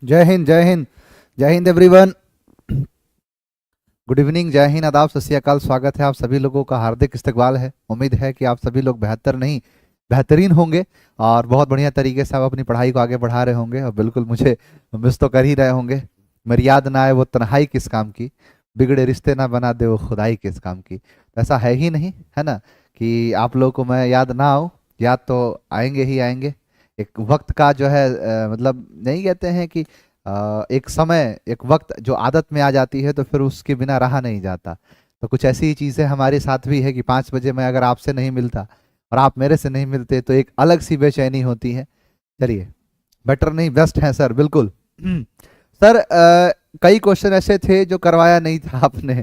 जय हिंद जय हिंद जय हिंद एवरीवन। गुड इवनिंग, जय हिंद, आदाब, सत श्री अकाल। स्वागत है आप सभी लोगों का, हार्दिक इस्तकबाल है। उम्मीद है कि आप सभी लोग बेहतर नहीं बेहतरीन होंगे और बहुत बढ़िया तरीके से आप अपनी पढ़ाई को आगे बढ़ा रहे होंगे और बिल्कुल मुझे मिस तो कर ही रहे होंगे। मेरी याद ना आए वो तन्हाई किस काम की, बिगड़े रिश्ते ना बना दे वो खुदाई किस काम की। तो ऐसा है ही नहीं, है ना, कि आप लोगों को मैं याद ना आऊँ। याद तो आएंगे ही आएंगे। एक वक्त का जो है मतलब नहीं कहते हैं कि एक समय एक वक्त जो आदत में आ जाती है तो फिर उसके बिना रहा नहीं जाता। तो कुछ ऐसी ही चीज़ें हमारे साथ भी है कि 5 बजे मैं अगर आपसे नहीं मिलता और आप मेरे से नहीं मिलते तो एक अलग सी बेचैनी होती है। चलिए, बेटर नहीं बेस्ट है सर, बिल्कुल। सर कई क्वेश्चन ऐसे थे जो करवाया नहीं था आपने।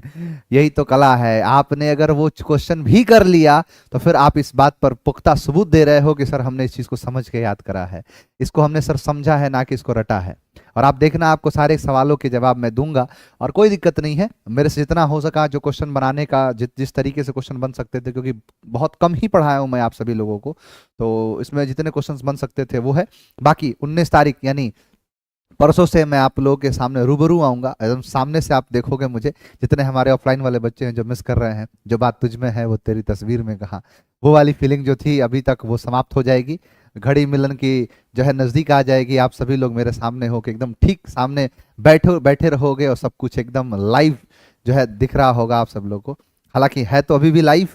यही तो कला है, आपने अगर वो क्वेश्चन भी कर लिया तो फिर आप इस बात पर पुख्ता सबूत दे रहे हो कि सर हमने इस चीज़ को समझ के याद करा है, इसको हमने सर समझा है, ना कि इसको रटा है। और आप देखना, आपको सारे सवालों के जवाब मैं दूंगा और कोई दिक्कत नहीं है। मेरे से जितना हो सका जो क्वेश्चन बनाने का, जिस तरीके से क्वेश्चन बन सकते थे, क्योंकि बहुत कम ही पढ़ाया हूं मैं आप सभी लोगों को, तो इसमें जितने क्वेश्चंस बन सकते थे वो है। बाकी 19 तारीख यानी परसों से मैं आप लोगों के सामने रूबरू आऊंगा, एकदम सामने से आप देखोगे मुझे। जितने हमारे ऑफलाइन वाले बच्चे हैं जो मिस कर रहे हैं, जो बात तुझ में है वो तेरी तस्वीर में कहा, वो वाली फीलिंग जो थी अभी तक वो समाप्त हो जाएगी। घड़ी मिलन की जो है नज़दीक आ जाएगी। आप सभी लोग मेरे सामने हो के एकदम ठीक सामने बैठे बैठे रहोगे और सब कुछ एकदम लाइव जो है दिख रहा होगा आप सब लोगों को। हालांकि है तो अभी भी लाइव,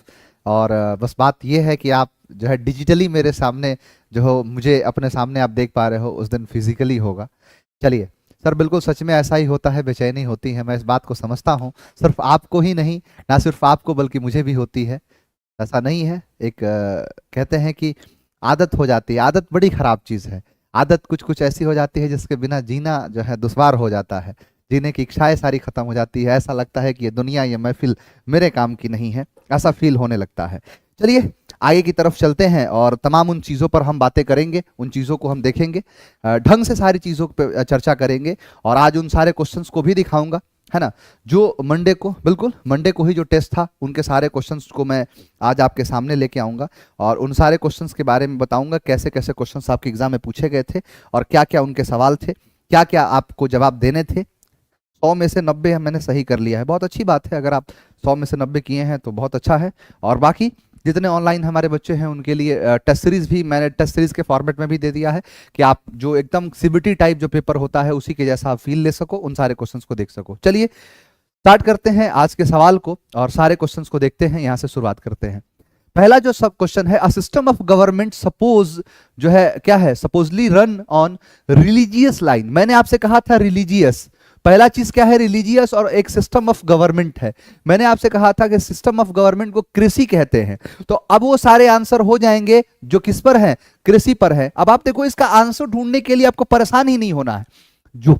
और बस बात ये है कि आप जो है डिजिटली मेरे सामने जो हो, मुझे अपने सामने आप देख पा रहे हो, उस दिन फिजिकली होगा। चलिए सर, बिल्कुल सच में ऐसा ही होता है, बेचैनी होती है, मैं इस बात को समझता हूँ। सिर्फ आपको ही नहीं, ना सिर्फ आपको बल्कि मुझे भी होती है। ऐसा नहीं है, एक कहते हैं कि आदत हो जाती है। आदत बड़ी खराब चीज़ है। आदत कुछ कुछ ऐसी हो जाती है जिसके बिना जीना जो है दुश्वार हो जाता है। जीने की इच्छाएं सारी खत्म हो जाती है। ऐसा लगता है कि ये दुनिया, ये महफिल मेरे काम की नहीं है, ऐसा फील होने लगता है। चलिए आगे की तरफ चलते हैं और तमाम उन चीज़ों पर हम बातें करेंगे, उन चीज़ों को हम देखेंगे, ढंग से सारी चीज़ों पर चर्चा करेंगे। और आज उन सारे क्वेश्चंस को भी दिखाऊंगा, है ना, जो मंडे को, बिल्कुल मंडे को ही जो टेस्ट था उनके सारे क्वेश्चंस को मैं आज आपके सामने लेके आऊंगा और उन सारे क्वेश्चंस के बारे में बताऊंगा, कैसे कैसे क्वेश्चंस आपके एग्जाम में पूछे गए थे और क्या क्या उनके सवाल थे, क्या क्या आपको जवाब देने थे। 100 में से 90 मैंने सही कर लिया है, बहुत अच्छी बात है। अगर आप 100 में से 90 किए हैं तो बहुत अच्छा है। और बाकी जितने ऑनलाइन हमारे बच्चे हैं उनके लिए टेस्ट सीरीज भी मैंने टेस्ट सीरीज के फॉर्मेट में भी दे दिया है कि आप जो एकदम सीबीटी टाइप जो पेपर होता है उसी के जैसा आप फील ले सको, उन सारे क्वेश्चंस को देख सको। चलिए स्टार्ट करते हैं आज के सवाल को और सारे क्वेश्चंस को देखते हैं, यहां से शुरुआत करते हैं। पहला जो सब क्वेश्चन है, अ सिस्टम ऑफ गवर्नमेंट सपोज जो है क्या है, supposedly run on religious line. मैंने आपसे कहा था रिलीजियस, पहला चीज क्या है, रिलीजियस, और एक सिस्टम ऑफ गवर्नमेंट है। मैंने आपसे कहा था कि सिस्टम ऑफ गवर्नमेंट को कृषि कहते हैं। तो अब वो सारे आंसर हो जाएंगे जो किस पर है, कृषि पर है। अब आप देखो, इसका आंसर ढूंढने के लिए आपको परेशान ही नहीं होना है। जो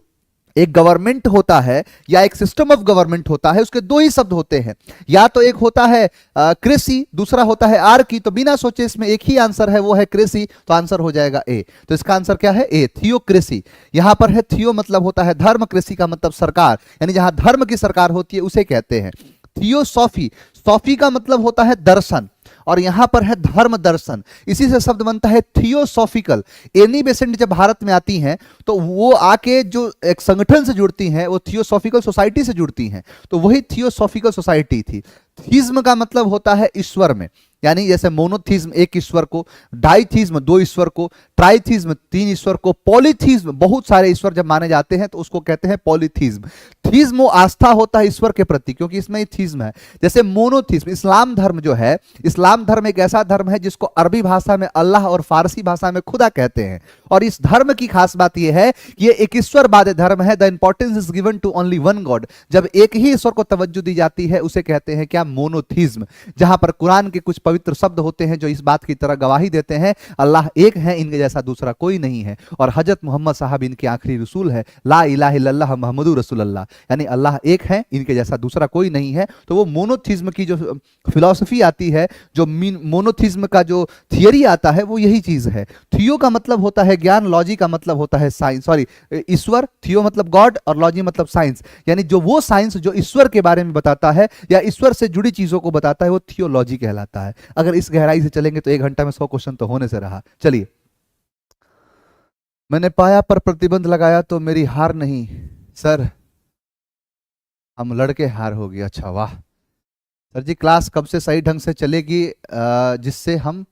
एक गवर्नमेंट होता है या एक सिस्टम ऑफ गवर्नमेंट होता है, उसके दो ही शब्द होते हैं, या तो एक होता है कृषि, दूसरा होता है आर की। तो बिना सोचे इसमें एक ही आंसर है, वो है कृषि, तो आंसर हो जाएगा ए। तो इसका आंसर क्या है, ए, थियोक्रेसी। यहां पर है थियो मतलब होता है धर्म, कृषि का मतलब सरकार, यानी जहां धर्म की सरकार होती है उसे कहते हैं थियोसॉफी। सॉफी का मतलब होता है दर्शन, और यहां पर है धर्म दर्शन, इसी से शब्द बनता है थियोसॉफिकल। एनी बेसेंट जब भारत में आती हैं तो वो आके जो एक संगठन से जुड़ती हैं वो थियोसॉफिकल सोसाइटी से जुड़ती हैं, तो वही थियोसॉफिकल सोसाइटी थी। थीज्म का मतलब होता है ईश्वर में, यानी जैसे मोनोथीज्म एक ईश्वर को, डाइथीज्म दो ईश्वर को, ट्राइथीज्म तीन ईश्वर को, पॉलीथीज्म बहुत सारे ईश्वर जब माने जाते हैं तो उसको कहते हैं पॉलीथीज्म। थीज्म वो आस्था होता है ईश्वर के प्रति, क्योंकि इसमें ही थीज्म है। जैसे मोनोथीज्म, इस्लाम धर्म जो है, इस्लाम धर्म एक ऐसा धर्म है जिसको अरबी भाषा में अल्लाह और फारसी भाषा में खुदा कहते हैं। और इस धर्म की खास बात यह है कि ये एक ईश्वरवादी धर्म है। The importance is given to only one god. जब एक ही ईश्वर को तवज्जो दी जाती है उसे कहते हैं क्या, मोनोथीज्म। जहां पर कुरान के कुछ पवित्र शब्द होते हैं जो इस बात की तरह गवाही देते हैं, अल्लाह एक है, इनके जैसा दूसरा कोई नहीं है, और हजरत मोहम्मद साहब इनके आखिरी रसूल है, ला इलाहा इल्लल्लाह मुहम्मदुर रसूलुल्लाह, यानी अल्लाह एक है, इनके जैसा दूसरा कोई नहीं है। तो वो मोनोथीज्म की जो फिलॉसफी आती है, जो मोनोथीज्म का जो थियरी आता है, वो यही चीज है। थियो का मतलब होता है ज्ञान, लॉजी का मतलब होता है साइंस, सॉरी ईश्वर, थियो मतलब गॉड और लॉजी मतलब साइंस, यानी जो वो साइंस जो ईश्वर के बारे में बताता है या ईश्वर से जुड़ी चीजों को बताता है वो थियोलॉजी कहलाता है। अगर इस गहराई से चलेंगे तो 1 घंटा में 100 क्वेश्चन तो होने से रहा। चलिए मैंने पाया पर प्रतिबंध लगाया तो मेरी हार नहीं। सर हम लड़के हार हो गए। अच्छा वाह। सर जी क्लास कब से सही ढंग से चलेगी जिससे हम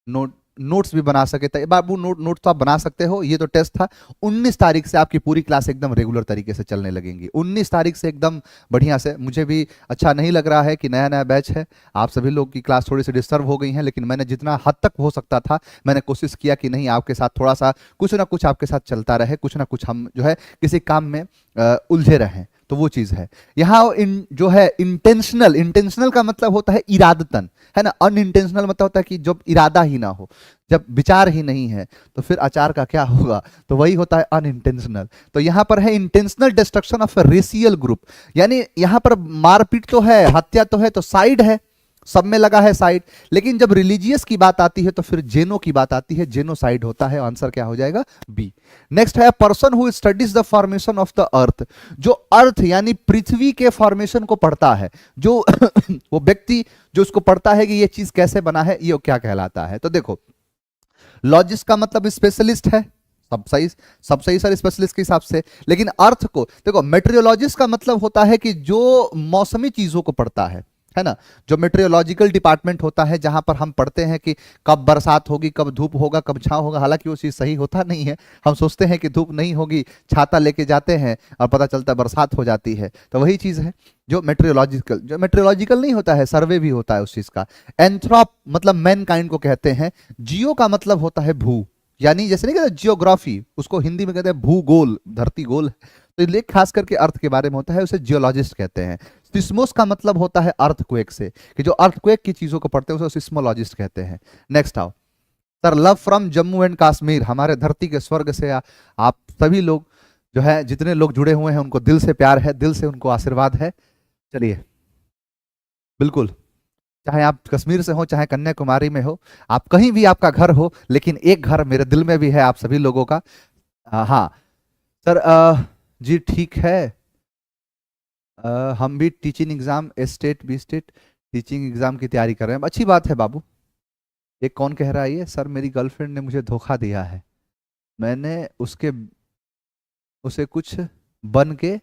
नोट्स भी बना सके? तो बाबू नोट तो आप बना सकते हो, ये तो टेस्ट था। 19 तारीख से आपकी पूरी क्लास एकदम रेगुलर तरीके से चलने लगेंगी। 19 तारीख से एकदम बढ़िया से। मुझे भी अच्छा नहीं लग रहा है कि नया नया बैच है, आप सभी लोग की क्लास थोड़ी सी डिस्टर्ब हो गई है, लेकिन मैंने जितना हद तक हो सकता था मैंने कोशिश किया कि नहीं आपके साथ थोड़ा सा कुछ ना कुछ आपके साथ चलता रहे, कुछ ना कुछ हम जो है किसी काम में उलझे रहें। तो वो चीज़ है यहाँ जो है इंटेंशनल। इंटेंशनल का मतलब होता है इरादतन, है ना। अनइंटेंशनल मतलब होता है कि जब इरादा ही ना हो, जब विचार ही नहीं है, तो फिर आचार का क्या होगा? तो वही होता है अनइंटेंशनल। तो यहाँ पर है intentional destruction of A racial group, यानी यहाँ पर मारपीट तो है, हत्या तो है, तो साइड है, सब में लगा है साइड। लेकिन जब रिलीजियस की बात आती है तो फिर जेनो की बात आती है, जेनोसाइड होता है। आंसर क्या हो जाएगा? बी। नेक्स्ट है person who studies the formation of the earth, जो अर्थ यानी पृथ्वी के फॉर्मेशन को पढ़ता है, जो वो व्यक्ति जो उसको पढ़ता है कि ये चीज कैसे बना है, ये क्या कहलाता है? तो देखो लॉजिस्ट का मतलब स्पेशलिस्ट है, सब सही सर स्पेशलिस्ट के हिसाब से। लेकिन अर्थ को देखो, मेट्रियोलॉजिस्ट का मतलब होता है कि जो मौसमी चीजों को पढ़ता है ना। जो मेट्रियोलॉजिकल डिपार्टमेंट होता है जहां पर हम पढ़ते हैं कि कब बरसात होगी, कब धूप होगा, कब छांव होगा। हालांकि वो चीज सही होता नहीं है, हम सोचते हैं कि धूप नहीं होगी, छाता लेके जाते हैं और पता चलता है बरसात हो जाती है। तो वही चीज है जो मेट्रियोलॉजिकल नहीं होता है, सर्वे भी होता है उस चीज का। एंथ्रोप मतलब मैन काइंड को कहते हैं। जियो का मतलब होता है भू, यानी जैसे नहीं कहते जियोग्राफी, उसको हिंदी में कहते हैं भूगोल, धरती गोल है। तो ये खास करके अर्थ के बारे में होता है, उसे जियोलॉजिस्ट कहते हैं। सिस्मोस का मतलब होता है अर्थक्वेक से, कि जो अर्थक्वेक की चीजों को पढ़ते हैं उसे सिस्मोलॉजिस्ट कहते हैं। नेक्स्ट आओ sir, love from Jammu and Kashmir, हमारे धरती के स्वर्ग से आप सभी लोग जो है, जितने लोग जुड़े हुए हैं उनको दिल से प्यार है, दिल से उनको आशीर्वाद है। चलिए बिल्कुल, चाहे आप कश्मीर से हो, चाहे कन्याकुमारी में हो, आप कहीं भी आपका घर हो, लेकिन एक घर मेरे दिल में भी है आप सभी लोगों का। हाँ सर जी ठीक है। हम भी teaching exam state B state teaching exam की तैयारी कर रहे हैं। अच्छी बात है बाबू। एक कौन कह रहा है ये? सर मेरी गर्लफ्रेंड ने मुझे धोखा दिया है, मैंने उसे कुछ बन के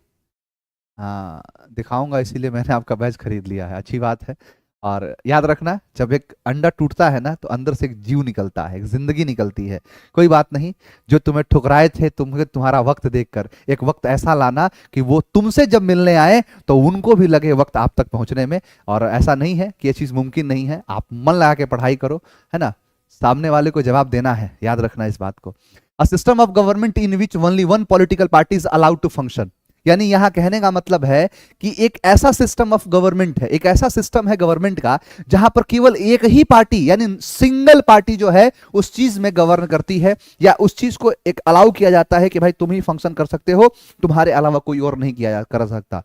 हाँ दिखाऊंगा, इसीलिए मैंने आपका बैच खरीद लिया है। अच्छी बात है। और याद रखना, जब एक अंडा टूटता है ना तो अंदर से एक जीव निकलता है, एक जिंदगी निकलती है। कोई बात नहीं, जो तुम्हें ठुकराए थे तुम्हारा वक्त देखकर, एक वक्त ऐसा लाना कि वो तुमसे जब मिलने आए तो उनको भी लगे वक्त आप तक पहुंचने में। और ऐसा नहीं है कि ये चीज मुमकिन नहीं है, आप मन लगा के पढ़ाई करो, है ना। सामने वाले को जवाब देना है, याद रखना इस बात को। A system of government in which only one political party is allowed to function, यानी यहां कहने का मतलब है कि एक ऐसा सिस्टम ऑफ गवर्नमेंट है, एक ऐसा सिस्टम है गवर्नमेंट का जहां पर केवल एक ही पार्टी यानी सिंगल पार्टी जो है उस चीज में गवर्न करती है, या उस चीज को एक अलाउ किया जाता है कि भाई तुम ही फंक्शन कर सकते हो, तुम्हारे अलावा कोई और नहीं किया कर सकता।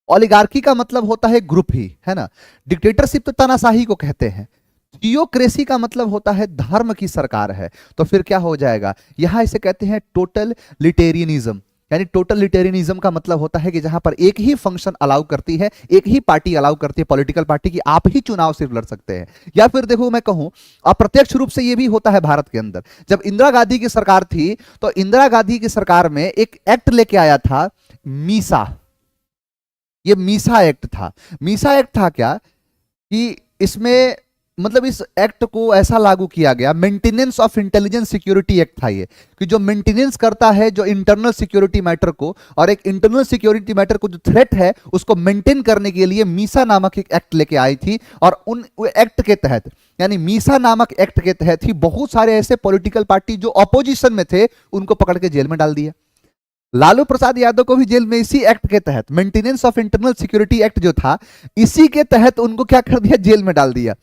ओलिगार्की का मतलब होता है ग्रुप ही, है ना। डिक्टेटरशिप तो तानाशाही को कहते हैं। थियोक्रेसी का मतलब होता है धर्म की सरकार है। तो फिर क्या हो जाएगा, यहां इसे कहते हैं टोटल लिटेरियनिज्म, यानी टोटल लिटेरियनिज्म का मतलब होता है कि जहां पर एक ही फंक्शन अलाउ करती है, एक ही पार्टी अलाउ करती है, पॉलिटिकल पार्टी की आप ही चुनाव सिर्फ लड़ सकते हैं। या फिर देखो मैं कहूं अप्रत्यक्ष रूप से ये भी होता है भारत के अंदर। जब इंदिरा गांधी की सरकार थी तो इंदिरा गांधी की सरकार में एक एक्ट लेके आया था मीसा, ये मीसा एक्ट था। मीसा एक्ट था क्या कि इसमें मतलब इस एक्ट को ऐसा लागू किया गया, maintenance of intelligence security act था ये, कि जो मेंटेनेंस करता है जो इंटरनल सिक्योरिटी मैटर को, और एक इंटरनल सिक्योरिटी मैटर को जो थ्रेट है उसको मेंटेन करने के लिए मीसा नामक एक एक्ट लेके आई थी। और उन एक्ट के तहत, यानी मीसा नामक एक्ट के तहत ही बहुत सारे ऐसे पॉलिटिकल पार्टी जो अपोजिशन में थे उनको पकड़ के जेल में डाल दिया। लालू प्रसाद यादव को भी जेल में इसी एक्ट के तहत, maintenance of internal security act जो था, इसी के तहत उनको क्या कर दिया, जेल में डाल दिया।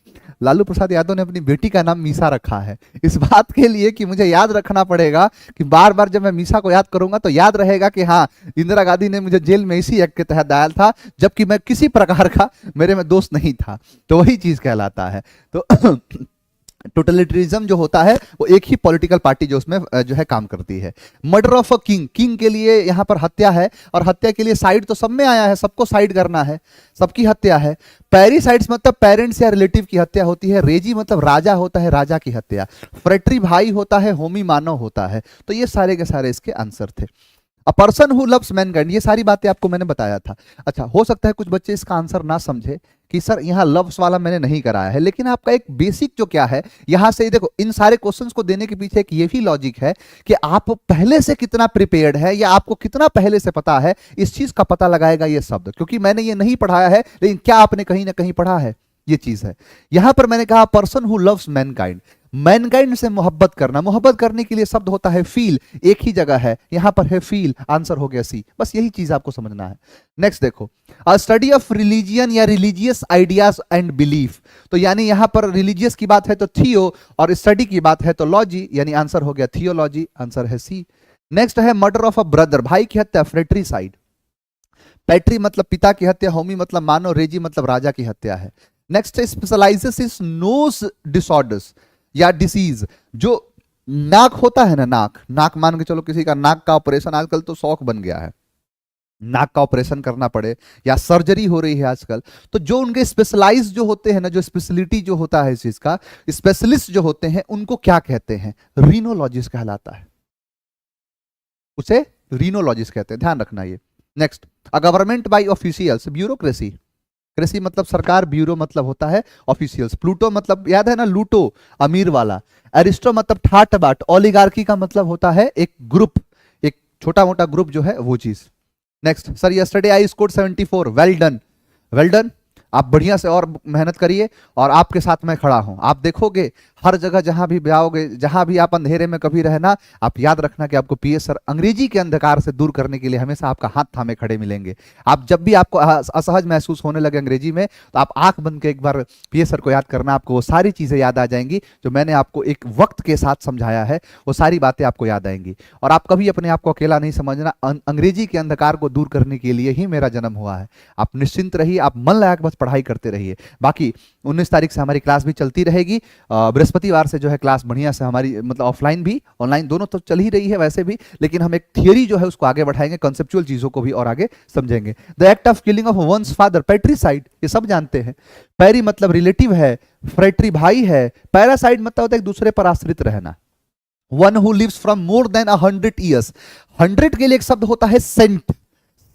लालू प्रसाद यादव ने अपनी बेटी का नाम मीसा रखा है, इस बात के लिए कि मुझे याद रखना पड़ेगा कि बार बार जब मैं मीसा को याद करूंगा तो याद रहेगा कि हाँ इंदिरा गांधी ने मुझे जेल में इसी एक्ट के तहत डाला था, जबकि मैं किसी प्रकार का मेरे में दोष नहीं था। तो वही चीज कहलाता है। तो टोटलिटरिज्म जो होता है वो एक ही पॉलिटिकल पार्टी जो उसमें जो है काम करती है। Murder of a king, king के लिए यहां पर हत्या है, और हत्या के लिए साइड तो सब में आया है, सबको साइड करना है, सबकी हत्या है। पैरिसाइड्स मतलब पेरेंट्स या रिलेटिव की हत्या होती है। रेजी मतलब राजा होता है, राजा की हत्या। फ्रेटरी भाई होता है, होमी मानव होता है। तो ये सारे के सारे इसके आंसर थे। अ पर्सन हु लव्स मैनकाइंड, ये सारी बातें आपको मैंने बताया था। अच्छा, हो सकता है कुछ बच्चे इसका आंसर ना समझे कि सर यहाँ लव्स वाला मैंने नहीं कराया है, लेकिन आपका एक बेसिक जो क्या है, यहां से देखो, इन सारे क्वेश्चंस को देने के पीछे एक ये भी लॉजिक है कि आप पहले से कितना प्रिपेयर्ड है, या आपको कितना पहले से पता है, इस चीज का पता लगाएगा ये शब्द। क्योंकि मैंने ये नहीं पढ़ाया है, लेकिन क्या आपने कहीं ना कहीं पढ़ा है, ये चीज है। यहां पर मैंने कहा person who loves Mankind, Mankind से मोहब्बत करना, मोहब्बत करने के लिए शब्द होता है फील, एक ही जगह है, यहां पर है फील, आंसर हो गया सी। बस यही चीज आपको समझना है। नेक्स्ट देखो, अ स्टडी ऑफ रिलीजियन या रिलीजियस आइडियाज एंड बिलीफ, तो यानी यहां पर रिलीजियस की बात है तो थियो, और स्टडी की बात है तो लॉजी, यानी आंसर हो गया थियोलॉजी, आंसर है सी। नेक्स्ट है मर्डर ऑफ अ ब्रदर, भाई की हत्या, फ्रेट्रीसाइड। पैट्री मतलब पिता की हत्या, होमी मतलब मानव, रेजी मतलब राजा की हत्या है। नेक्स्ट है स्पेशलाइजेस इज नोज डिसऑर्डर्स या डिसीज, जो नाक होता है ना, नाक, नाक मान के चलो किसी का नाक का ऑपरेशन आजकल तो शौक बन गया है, नाक का ऑपरेशन करना पड़े या सर्जरी हो रही है आजकल, तो जो उनके स्पेशलाइज जो होते हैं ना, जो स्पेशलिटी जो होता है इस चीज का, स्पेशलिस्ट जो होते हैं, उनको क्या कहते हैं? रीनोलॉजिस्ट कहलाता है, उसे रीनोलॉजिस्ट कहते हैं, ध्यान रखना ये। Next, a government by officials, bureaucracy, कृषि मतलब सरकार, ब्यूरो मतलब होता है ऑफिशियल्स। प्लूटो मतलब याद है ना, लूटो, अमीर वाला। अरिस्टो मतलब ठाट बाट। ओलिगार्की का मतलब होता है एक ग्रुप, एक छोटा मोटा ग्रुप जो है वो चीज। Next, sir yesterday I scored 74, well done, well done, आप बढ़िया से और मेहनत करिए, और आपके साथ मैं खड़ा हूं। आप देखोगे हर जगह जहां भी जाओगे, जहां भी आप अंधेरे में कभी रहना, आप याद रखना कि आपको पीएस सर अंग्रेजी के अंधकार से दूर करने के लिए हमेशा आपका हाथ थामे खड़े मिलेंगे। आप जब भी आपको असहज महसूस होने लगे अंग्रेजी में, तो आप आंख बंद के एक बार पीएस सर को याद करना, आपको वो सारी चीजें याद आ जाएंगी जो मैंने आपको एक वक्त के साथ समझाया है, वो सारी बातें आपको याद आएंगी। और आप कभी अपने आप को अकेला नहीं समझना, अंग्रेजी के अंधकार को दूर करने के लिए ही मेरा जन्म हुआ है। आप निश्चिंत रहिए, आप मन लगा के बस पढ़ाई करते रहिए। बाकी 19 तारीख से हमारी क्लास भी चलती रहेगी, बृहस्पतिवार से जो है क्लास बढ़िया से हमारी, मतलब ऑफलाइन भी ऑनलाइन दोनों तो चल ही रही है वैसे भी, लेकिन हम एक थियरी जो है उसको आगे बढ़ाएंगे, कंसेप्चुअल चीजों को भी और आगे समझेंगे। The act of killing of one's father, patricide, ये सब जानते हैं। पैरी मतलब रिलेटिव है, फ्रेटरी भाई है, पैरासाइड मतलब होता है एक दूसरे पर आश्रित रहना। One who lives from more than 100 years, 100 के लिए एक शब्द होता है सेंट।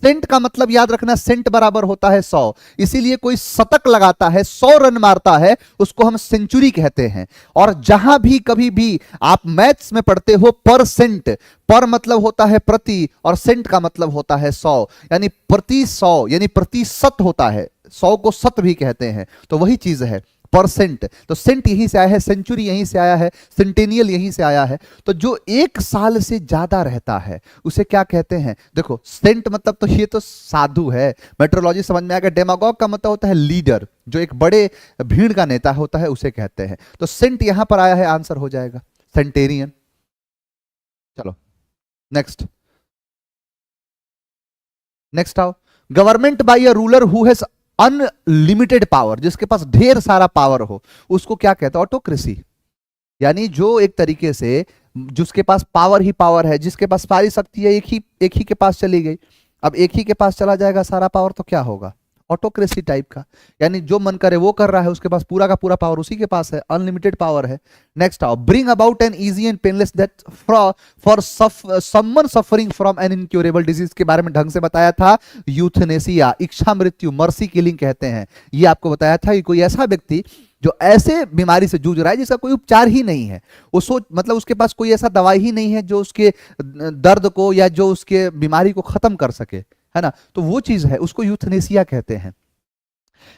सेंट का मतलब याद रखना, सेंट बराबर होता है 100, इसीलिए कोई शतक लगाता है, 100 रन मारता है, उसको हम सेंचुरी कहते हैं। और जहां भी कभी भी आप मैथ्स में पढ़ते हो परसेंट, पर मतलब होता है प्रति, और सेंट का मतलब होता है 100, यानी प्रति 100, यानी प्रतिशत होता है, 100 को शत भी कहते हैं, तो वही चीज है परसेंट। तो सेंट यहीं से आया है, सेंचुरी यहीं से आया है, सेंटेनियल यहीं से आया है। तो जो 1 साल से ज्यादा रहता है उसे क्या कहते हैं? देखो, सेंट मतलब तो ये तो साधु है, मेट्रोलॉजी समझ में आ गया। डेमागॉग का मतलब होता है लीडर, जो एक बड़े भीड़ का नेता होता है उसे कहते हैं। तो सेंट यहां पर आया है, आंसर हो जाएगा सेंटेरियन। चलो नेक्स्ट, नेक्स्ट आओ, government by a ruler who has unlimited power, जिसके पास ढेर सारा पावर हो, उसको क्या कहते हैं? ऑटोक्रेसी। यानी जो एक तरीके से जिसके पास पावर ही पावर है, जिसके पास सारी शक्ति है, एक ही के पास चली गई। अब एक ही के पास चला जाएगा सारा पावर, तो क्या होगा? ऑटोक्रेसी टाइप का, यानी जो मन करे वो कर रहा है, उसके पास पूरा का पूरा पावर उसी के पास है, अनलिमिटेड पावर है। नेक्स्ट आओ, bring about an easy and painless death for someone suffering from an incurable disease, के बारे में ढंग से बताया था, यूथनेसिया, इच्छा मृत्यु, मर्सी किलिंग कहते हैं। ये आपको बताया था कि कोई ऐसा व्यक्ति जो ऐसे बीमारी से जूझ रहा है जिसका कोई उपचार ही नहीं है, वो सोच मतलब उसके पास कोई ऐसा दवाई ही नहीं है जो उसके दर्द को या जो उसके बीमारी को खत्म कर सके, है ना, तो वो चीज है, उसको यूथनेसिया कहते हैं।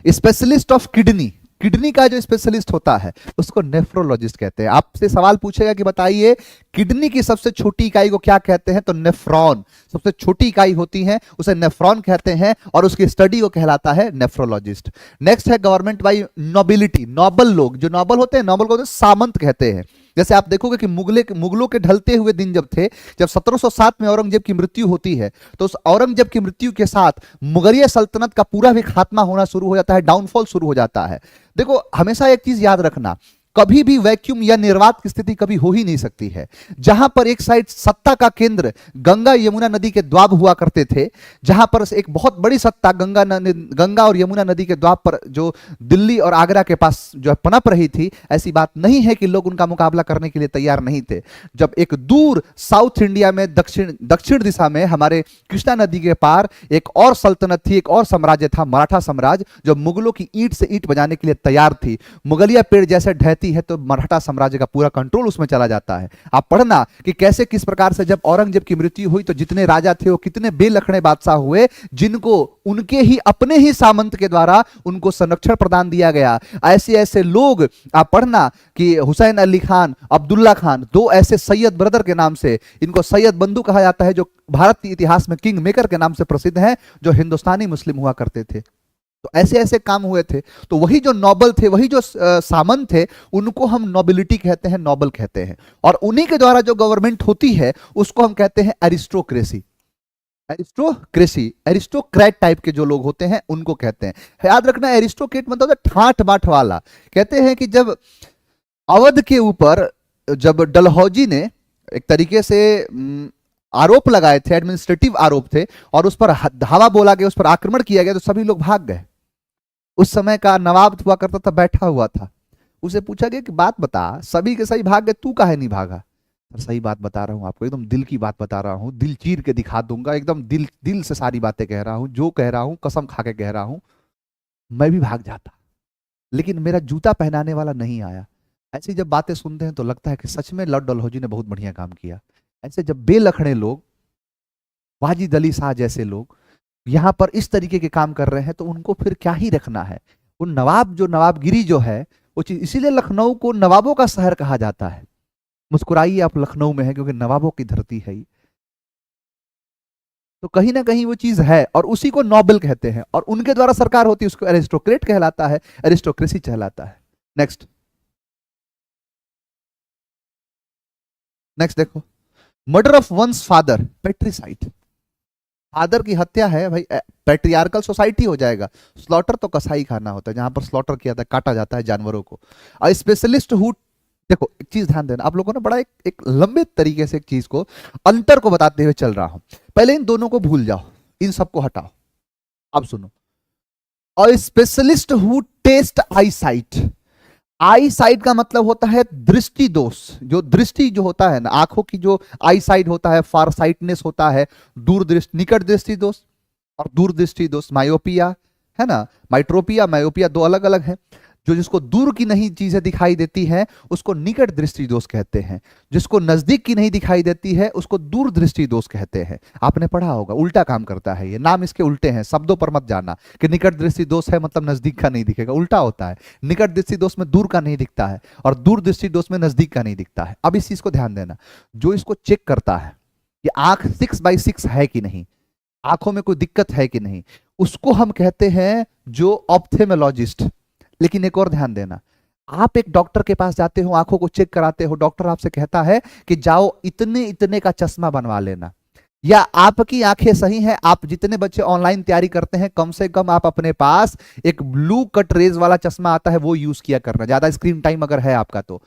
स्पेशलिस्ट ऑफ किडनी, किडनी का जो स्पेशलिस्ट होता है उसको नेफ्रोलॉजिस्ट कहते हैं। आपसे सवाल पूछेगा कि बताइए किडनी की सबसे छोटी इकाई को क्या कहते हैं, तो नेफ्रॉन, सबसे छोटी इकाई होती है उसे नेफ्रॉन कहते हैं, और उसकी स्टडी को कहलाता है नेफ्रोलॉजिस्ट। नेक्स्ट है गवर्नमेंट बाय नोबिलिटी, नोबल लोग, जो नोबल होते हैं, नोबल को सामंत कहते हैं। जैसे आप देखोगे कि मुगलों के ढलते हुए दिन जब थे, जब 1707 में औरंगजेब की मृत्यु होती है, तो उस औरंगजेब की मृत्यु के साथ मुगलिया सल्तनत का पूरा भी खात्मा होना शुरू हो जाता है, डाउनफॉल शुरू हो जाता है। देखो हमेशा एक चीज याद रखना, कभी भी वैक्यूम या निर्वात की स्थिति कभी हो ही नहीं सकती है। जहां पर एक साइड सत्ता का केंद्र गंगा यमुना नदी के द्वाब हुआ करते थे, जहां पर एक बहुत बड़ी सत्ता गंगा और यमुना नदी के द्वाब पर जो दिल्ली और आगरा के पास जो पनप रही थी, ऐसी बात नहीं है कि लोग उनका मुकाबला करने के लिए तैयार नहीं थे। जब एक दूर साउथ इंडिया में दक्षिण दिशा में हमारे कृष्णा नदी के पार एक और सल्तनत थी, एक और साम्राज्य था, मराठा साम्राज्य, जो मुगलों की ईंट से ईंट बजाने के लिए तैयार थी। मुगलिया पेड़ जैसे ढहती है तो मराठा साम्राज्य का पूरा कंट्रोल उसमें चला जाता है। आप पढ़ना कि कैसे किस प्रकार से जब औरंगजेब की मृत्यु हुई तो जितने राजा थे वो कितने बेलखने बादशाह हुए, जिनको उनके ही अपने ही सामंत के द्वारा उनको संरक्षण प्रदान दिया गया। ऐसे ऐसे लोग आप पढ़ना कि हुसैन अली खान, अब्दुल्ला खान, दो ऐसे सैयद ब्रदर के नाम से, इनको सैयद बंधु कहा जाता है, जो भारत के इतिहास में किंग मेकर के नाम से प्रसिद्ध हैं, जो हिंदुस्तानी मुस्लिम हुआ करते थे। तो ऐसे ऐसे काम हुए थे। तो वही जो नोबल थे, वही जो सामंत थे, उनको हम नोबिलिटी कहते हैं, नोबल कहते हैं। और उन्हीं के द्वारा जो गवर्नमेंट होती है उसको हम कहते हैं एरिस्टोक्रेसी। एरिस्टोक्रेट टाइप के जो लोग होते हैं उनको कहते हैं। याद रखना, एरिस्टोक्रेट मतलब ठाठ बाट वाला। कहते हैं कि जब अवध के ऊपर जब डलहौजी ने एक तरीके से आरोप लगाए थे, एडमिनिस्ट्रेटिव आरोप थे, और उस पर धावा बोला गया, उस पर आक्रमण किया गया, तो सभी लोग भाग गए। उस समय का नवाब हुआ करता था, बैठा हुआ था। उसे पूछा गया कि बात बता, सभी के सही भाग गए, तू काहे नहीं भागा? सही बात बता रहा हूं आपको, एकदम दिल की बात बता रहा हूं, दिल चीर के दिखा दूंगा, एकदम दिल से सारी बातें कह रहा हूं, जो कह रहा हूं कसम खा के कह रहा हूं। मैं भी भाग जाता, लेकिन मेरा जूता पहनाने वाला नहीं आया। ऐसी जब बातें सुनते हैं तो लगता है कि सच में लॉर्ड डलहौजी ने बहुत बढ़िया काम किया। ऐसे जब बेलखड़े लोग, वाजिद अली शाह जैसे लोग यहां पर इस तरीके के काम कर रहे हैं, तो उनको फिर क्या ही रखना है। उन नवाब, जो नवाबगिरी जो है वो चीज, इसीलिए लखनऊ को नवाबों का शहर कहा जाता है। मुस्कुराइए, आप लखनऊ में है, क्योंकि नवाबों की धरती है ये। तो कहीं ना कहीं वो चीज है, और उसी को नोबल कहते हैं, और उनके द्वारा सरकार होती है, उसको एरिस्टोक्रेट कहलाता है, एरिस्टोक्रेसी कहलाता है। नेक्स्ट देखो, murder of one's father, patricide. Father की हत्या है भाई, पैट्रियार्कल सोसाइटी हो जाएगा। स्लॉटर तो कसाई खाना होता है, जहां पर स्लॉटर किया जाता है, काटा जाता है जानवरों को। स्पेशलिस्ट हु, देखो एक चीज ध्यान देना, आप लोगों ने बड़ा एक लंबे तरीके से एक चीज को, अंतर को बताते हुए चल रहा हूं। पहले इन दोनों को भूल जाओ, इन सबको हटाओ। अब सुनो, और specialist who test eye sight. Eye sight का मतलब होता है दृष्टि दोष। जो दृष्टि जो होता है ना, आंखों की जो आई साइट होता है, फार साइटनेस होता है, दूर दृष्टि, निकट दृष्टि दोष और दूर दृष्टि दोष, मायोपिया है ना। माइट्रोपिया, मायोपिया दो अलग अलग है। जो जिसको दूर की नहीं चीजें दिखाई देती हैं उसको निकट दृष्टि दोष कहते हैं। जिसको नजदीक की नहीं दिखाई देती है उसको दूर दृष्टि दोष कहते हैं। आपने पढ़ा होगा, उल्टा काम करता है ये, नाम इसके उल्टे हैं। शब्दों पर मत जाना कि निकट दृष्टि दोष है मतलब नजदीक का नहीं दिखेगा, उल्टा होता है। निकट दृष्टि दोष में दूर का नहीं दिखता है और दूर दृष्टि दोष में नजदीक का नहीं दिखता है। अब इस चीज को ध्यान देना, जो इसको चेक करता है कि आंख 6/6 है कि नहीं, आंखों में कोई दिक्कत है कि नहीं, उसको हम कहते हैं जो ऑप्थेमोलॉजिस्ट। लेकिन एक और ध्यान देना, आप एक डॉक्टर के पास जाते हो, आंखों को चेक कराते हो, डॉक्टर आपसे कहता है कि जाओ इतने इतने का चश्मा बनवा लेना, या आपकी आंखें सही हैं, आप जितने बच्चे ऑनलाइन तैयारी करते हैं कम से कम आप अपने पास एक ब्लू कट रेज वाला चश्मा आता है वो यूज किया करना, ज्यादा स्क्रीन टाइम अगर है आपका तो।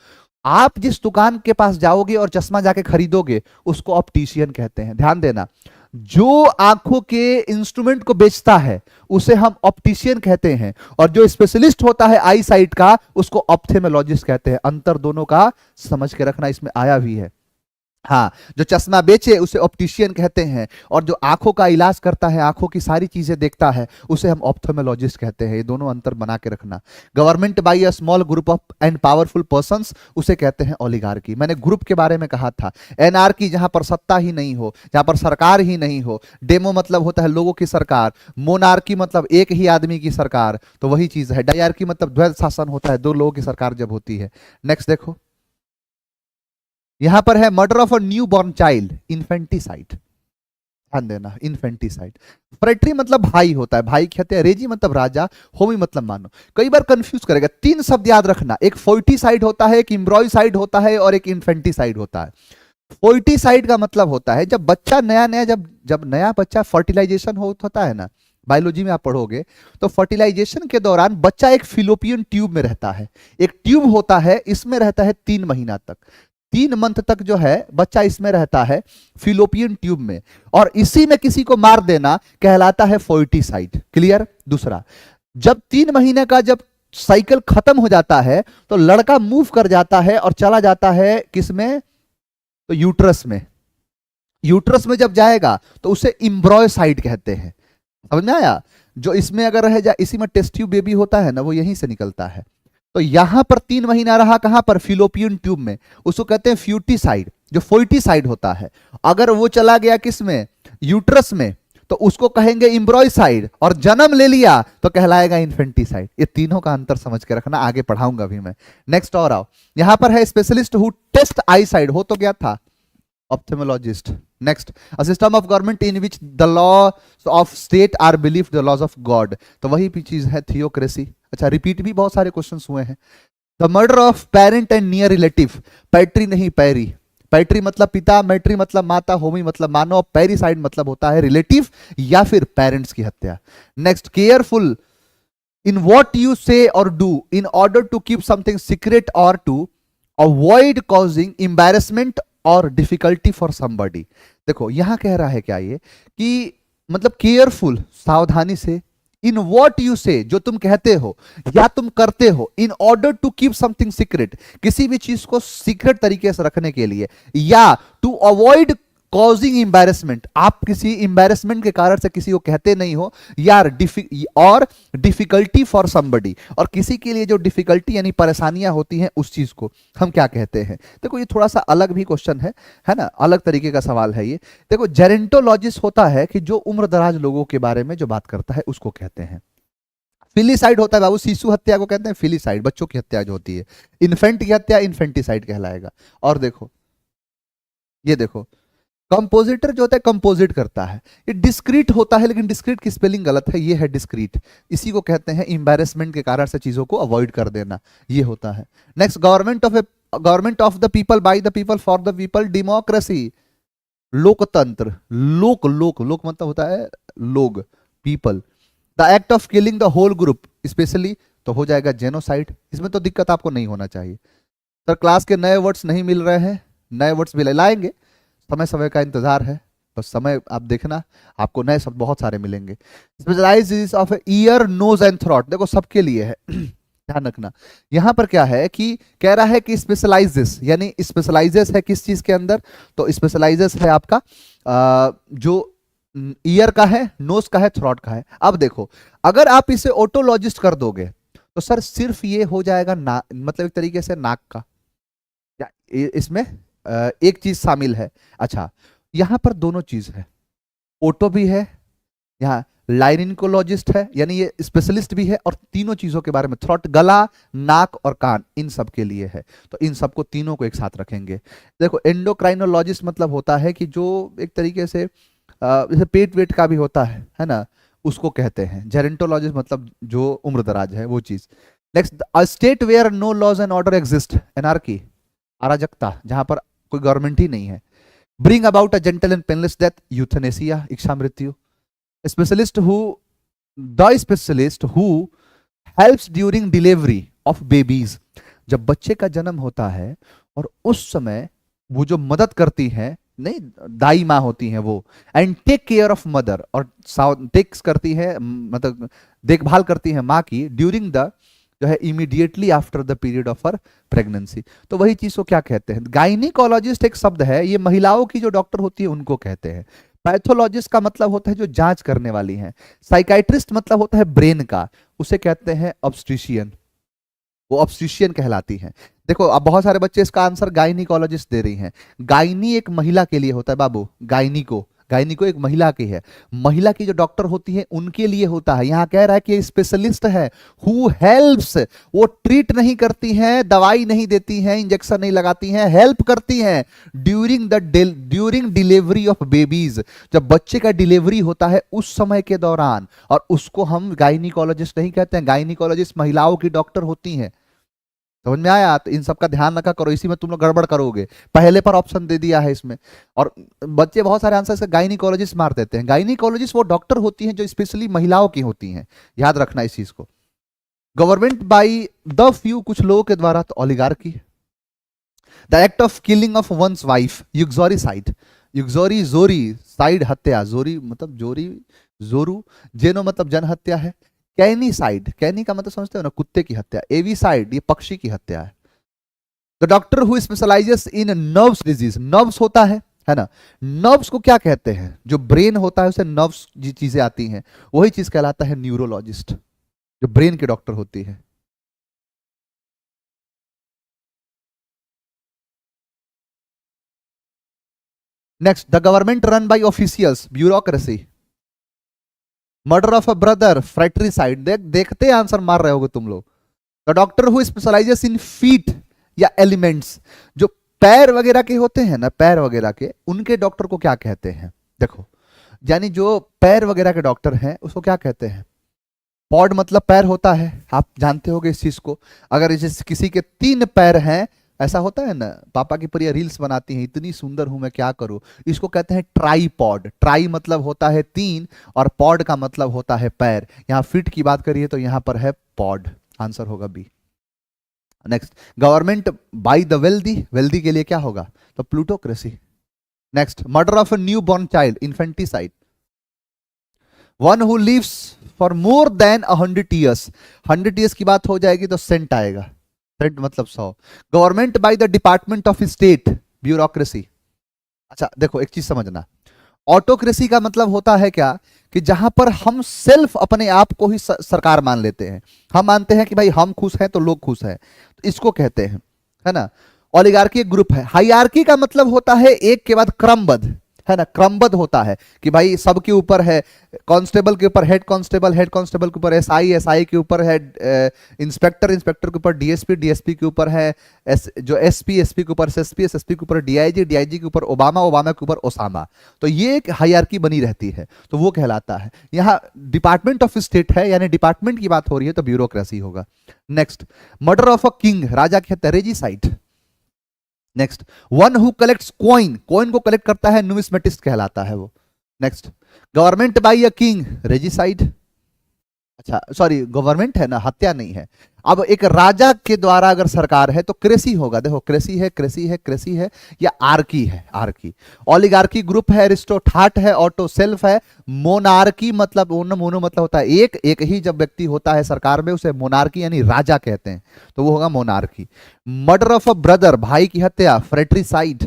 आप जिस दुकान के पास जाओगे और चश्मा जाके खरीदोगे उसको ऑप्टिशियन कहते हैं। ध्यान देना, जो आंखों के इंस्ट्रूमेंट को बेचता है उसे हम ऑप्टिशियन कहते हैं, और जो स्पेशलिस्ट होता है आई साइट का उसको ऑप्थेमोलॉजिस्ट कहते हैं। अंतर दोनों का समझ के रखना, इसमें आया भी है। हाँ, जो चश्मा बेचे उसे ऑप्टिशियन कहते हैं, और जो आंखों का इलाज करता है, आंखों की सारी चीजें देखता है, उसे हम ऑप्थेमोलॉजिस्ट कहते हैं। ये दोनों अंतर बना के रखना। Government by a small group of and powerful persons, उसे कहते हैं ओलिगार्की। मैंने ग्रुप के बारे में कहा था। एनार्की, जहां पर सत्ता ही नहीं हो, जहां पर सरकार ही नहीं हो। डेमो मतलब होता है लोगों की सरकार, मोनार्की मतलब एक ही आदमी की सरकार, तो वही चीज है। डायर्की मतलब द्वैध शासन होता है, दो लोगों की सरकार जब होती है। नेक्स्ट यहां पर है murder of a new born child, infanticide. ध्यान देना, इन्फेंटिसाइड। फ्रेटरी मतलब भाई होता है, भाई कहते हैं। रेजी मतलब राजा, होमी मतलब मानो। कई बार कंफ्यूज करेगा, 3 शब्द याद रखना, एक फोइटिसाइड होता है, एक इम्ब्रॉयसाइड होता है, और एक इन्फेंटिसाइड होता है। फोइटिसाइड का मतलब होता है जब बच्चा नया नया, जब नया बच्चा फर्टिलाइजेशन होता है ना, बायोलॉजी में आप पढ़ोगे तो फर्टिलाइजेशन के दौरान बच्चा एक फिलोपियन ट्यूब में रहता है। एक ट्यूब होता है, इसमें रहता है 3 महीना तक, 3 मंथ तक जो है बच्चा इसमें रहता है फिलोपियन ट्यूब में, और इसी में किसी को मार देना कहलाता है फोइटिसाइड। क्लियर? दूसरा, जब 3 महीने का जब साइकिल खत्म हो जाता है तो लड़का मूव कर जाता है और चला जाता है किसमें? तो यूट्रस में। यूट्रस में जब जाएगा तो उसे इम्ब्रॉयसाइड कहते हैं। समझ में आया? जो इसमें अगर रह जाए, इसी में टेस्ट ट्यूब बेबी होता है ना, वो यहीं से निकलता है। तो यहां पर 3 महीना रहा, कहां पर? फिलोपियन ट्यूब में, उसको कहते हैं फ्यूटिसाइड, जो फोइटिसाइड होता है। अगर वो चला गया किसमें? यूट्रस में, तो उसको कहेंगे इम्ब्रॉयसाइड, और जन्म ले लिया तो कहलाएगा इन्फेंटिसाइड। ये तीनों का अंतर समझ के रखना, आगे पढ़ाऊंगा भी मैं। नेक्स्ट और आओ, यहां पर है specialist who test eye sight, हो तो गया था ophthalmologist. Next, a system of government in which the laws of state are believe the laws of God, तो वही चीज है थियोक्रेसी। अच्छा, रिपीट भी बहुत सारे क्वेश्चन हुए हैं। The murder of parent and near relative, पैट्री नहीं पैरी, पैट्री मतलब पिता, मैट्री मतलब माता, होमी मतलब मानव, पैरीसाइड मतलब होता है रिलेटिव या फिर पेरेंट्स की हत्या। Next, careful in what you say और do in order to keep something secret और टू अवॉइड कॉजिंग एम्बैरेसमेंट और डिफिकल्टी फॉर समबडी। देखो यहां कह रहा है क्या ये कि मतलब केयरफुल, सावधानी से, इन वॉट यू से, जो तुम कहते हो या तुम करते हो, in order to keep something secret, किसी भी चीज को सीक्रेट तरीके से रखने के लिए, या टू अवॉइड कॉजिंग एम्बैरेसमेंट, आप किसी एम्बैरेसमेंट के कारण से किसी को कहते नहीं हो, यार और डिफिकल्टी फॉर समबडी, और किसी के लिए जो डिफिकल्टी यानी परेशानियां होती हैं उस चीज को हम क्या कहते हैं। देखो ये थोड़ा सा अलग भी क्वेश्चन है ना, अलग तरीके का सवाल है ये। देखो जेरेंटोलॉजिस्ट होता है कि जो उम्र दराज लोगों के बारे में जो बात करता है उसको कहते हैं। फिलीसाइड होता है बाबू, शिशु हत्या को कहते हैं फिलीसाइड, बच्चों की हत्या जो होती है। इन्फेंट की हत्या इन्फेंटिसाइड कहलाएगा। और देखो ये देखो, कंपोजिटर जो होता है कंपोजिट करता है, ये डिस्क्रीट होता है, लेकिन डिस्क्रीट की स्पेलिंग गलत है, ये है डिस्क्रीट। इसी को कहते हैं एम्बैरेसमेंट के कारण से चीजों को अवॉइड कर देना, ये होता है। Next, government of the people, by the people, for the people, democracy, लोकतंत्र, लोक लोक लोक मतलब होता है लोग, people. The act of killing the whole group, specially तो हो जाएगा जेनोसाइड। इसमें तो दिक्कत आपको नहीं होना चाहिए। सर क्लास के नए वर्ड्स नहीं मिल रहे हैं, नए वर्ड्स भी लाएंगे, समय समय का इंतजार है, बस समय आप देखना, आपको नए शब्द बहुत सारे मिलेंगे। Specialize of ear, nose and throat, देखो सबके लिए है ध्यान रखना। यहां पर क्या है कि कह रहा है कि स्पेशलाइजेस, यानी स्पेशलाइजेस है किस चीज के अंदर? तो स्पेशलाइजेस है आपका जो ईयर का है, नोज का है, थ्रोट का है। अब देखो अगर आप इसे ओटोलॉजिस्ट कर दोगे तो सर सिर्फ ये हो जाएगा मतलब एक तरीके से नाक का, इसमें एक चीज शामिल है। अच्छा, यहां पर दोनों चीज है, ओटो भी है, यहाँ लाइनिकोलॉजिस्ट है, यानी ये स्पेशलिस्ट भी है, और तीनों चीजों के बारे में, थ्रोट, गला, नाक और कान, इन सब के लिए है। तो इन सबको तीनों को एक साथ रखेंगे। देखो एंडोक्राइनोलॉजिस्ट मतलब होता है कि जो एक तरीके से जैसे पेट वेट का भी होता है ना, उसको कहते हैं। जेरेंटोलॉजिस्ट मतलब जो उम्र दराज है वो चीज। Next, a state where no laws and order exist, anarchy, अराजकता, जहां पर कोई गवर्नमेंट ही नहीं है। Bring about a gentle and painless death, euthanasia, इच्छा मृत्यु। Specialist who helps during delivery of babies, जब बच्चे का जन्म होता है और उस समय वो जो मदद करती है, नहीं दाई माँ होती हैं वो, and take care of mother, और टेक्स करती है मतलब देखभाल करती है माँ की, ड्यूरिंग द जो है immediately after the period of her pregnancy. तो वही चीज को क्या कहते हैं? गायनिकोलॉजिस्ट एक शब्द है, ये महिलाओं की जो डॉक्टर होती है उनको कहते हैं। पैथोलॉजिस्ट का मतलब होता है जो जांच करने वाली है। साइकाइट्रिस्ट मतलब होता है ब्रेन का, उसे कहते हैं ऑब्स्टिशियन, वो ऑब्स्टिशियन कहलाती हैं। देखो अब बहुत सारे बच्चे इसका आंसर गायनिकोलॉजिस्ट दे रही हैं। गायनी एक महिला के लिए होता है बाबू, गायनिको एक महिला की है, महिला की जो डॉक्टर होती है उनके लिए होता है। यहां कह रहा है कि स्पेशलिस्ट है, हु हेल्प्स, वो ट्रीट नहीं करती हैं, दवाई नहीं देती हैं, इंजेक्शन नहीं लगाती हैं, हेल्प करती हैं ड्यूरिंग डिलीवरी ऑफ बेबीज, जब बच्चे का डिलीवरी होता है उस समय के दौरान, और उसको हम गायनिकोलॉजिस्ट नहीं कहते हैं। गायनिकोलॉजिस्ट महिलाओं की डॉक्टर होती हैं। समझ में आया? तो इन सब का ध्यान रखा करो, इसी में तुम लोग गड़बड़ करोगे। पहले पर ऑप्शन दे दिया है इसमें, और बच्चे बहुत सारे आंसर से गायनिकोलॉजिस्ट मार देते हैं। गायनिकोलॉजिस्ट वो डॉक्टर होती हैं जो स्पेशली महिलाओं की होती हैं, याद रखना इस चीज को। गवर्नमेंट बाई द फ्यू, कुछ लोगों के द्वारा, तो oligarchy. The act of killing of one's wife, uxoricide. युक्सोरी जोरी, साइड हत्या, जोरी मतलब जोरी, जोरू, जेनो मतलब जन हत्या है। कैनीसाइड, कैनी का मतलब समझते हो ना, कुत्ते की हत्या। एविसाइड, ये पक्षी की हत्या है। The doctor who specialises in nerves disease, nerves होता है ना, नर्व्स को क्या कहते हैं? जो ब्रेन होता है उसे नर्व्स जी चीजें आती हैं, वही चीज कहलाता है न्यूरोलॉजिस्ट, जो ब्रेन के डॉक्टर होती है। Next, the government run by officials, bureaucracy. Murder of a brother, fratricide. देखते आंसर मार रहे होगे तुम लोग। The doctor who specialises in feet या एलिमेंट्स, जो पैर वगैरह के होते हैं ना, पैर वगैरह के, उनके डॉक्टर को क्या कहते हैं? देखो, यानी जो पैर वगैरह के डॉक्टर हैं उसको क्या कहते हैं? पॉड मतलब पैर होता है, आप जानते होगे इस चीज को। अगर जैसे किसी के 3 पैर हैं, ऐसा होता है ना, पापा की प्रिया रील्स बनाती हैं, इतनी सुंदर हूं मैं क्या करूं, इसको कहते हैं ट्राईपॉड। ट्राई मतलब होता है 3, और पॉड का मतलब होता है पैर। यहां फिट की बात करिए तो यहां पर है पॉड, आंसर होगा B. Next, government by the wealthy, wealthy के लिए क्या होगा? तो plutocracy. Next, murder of a new born child, infanticide. One who lives for more than 100 years, 100 years की बात हो जाएगी तो सेंट आएगा, सेंट मतलब 100। Government by the department of state, bureaucracy. अच्छा देखो, एक चीज समझना, ऑटोक्रेसी का मतलब होता है क्या, कि जहां पर हम सेल्फ अपने आप को ही सरकार मान लेते हैं, हम मानते हैं कि भाई हम खुश हैं तो लोग खुश हैं, तो इसको कहते हैं, है ना। ओलिगार्की एक ग्रुप है। हायरार्की का मतलब होता है एक के बाद क्रमबद्ध, है ना, क्रमबद्ध होता है कि भाई सबके ऊपर है, कांस्टेबल के ऊपर हेड कांस्टेबल, हेड कांस्टेबल के ऊपर एसआई, एसआई के ऊपर है इंस्पेक्टर, इंस्पेक्टर के ऊपर डीएसपी, डीएसपी के ऊपर है जो एसपी, एसपी के ऊपर एसएसपी, एसएसपी के ऊपर डीआईजी, डीआईजी के ऊपर ओबामा, ओबामा के ऊपर ओसामा। तो ये एक हायरार्की बनी रहती है, तो वो कहलाता है। यहाँ डिपार्टमेंट ऑफ स्टेट है, यानी डिपार्टमेंट की बात हो रही है, तो ब्यूरोक्रेसी होगा। Next, murder of a king, राजा के हत्या, regicide. Next, one who collects coin, coin को कलेक्ट करता है, न्यूमिस्मेटिस्ट कहलाता है वो। Next, government by a king, regicide. अच्छा सॉरी, गवर्नमेंट है ना, हत्या नहीं है। अब एक राजा के द्वारा अगर सरकार है तो क्रेसी होगा। देखो, क्रेसी है, क्रेसी है, क्रेसी है, या आर्की है, आर्की। ओलिगार्की ग्रुप है, एरिस्टोठाट है, ऑटो सेल्फ है। मोनार्की मतलब मोनो मतलब होता है एक, एक ही जब व्यक्ति होता है सरकार में उसे मोनार्की यानी राजा कहते हैं, तो वो होगा monarchy. Murder of a brother, भाई की हत्या, fratricide.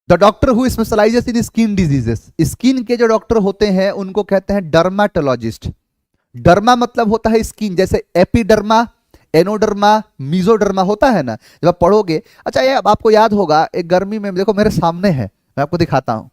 The doctor who specialises in skin diseases, skin के जो डॉक्टर होते हैं उनको कहते हैं डर्माटोलॉजिस्ट। डर्मा मतलब होता है स्किन, जैसे एपिडर्मा, एनोडर्मा, मीजोडर्मा होता है ना, जब आप पढ़ोगे। अच्छा ये आपको याद होगा, एक गर्मी में, देखो मेरे सामने है, मैं आपको दिखाता हूं।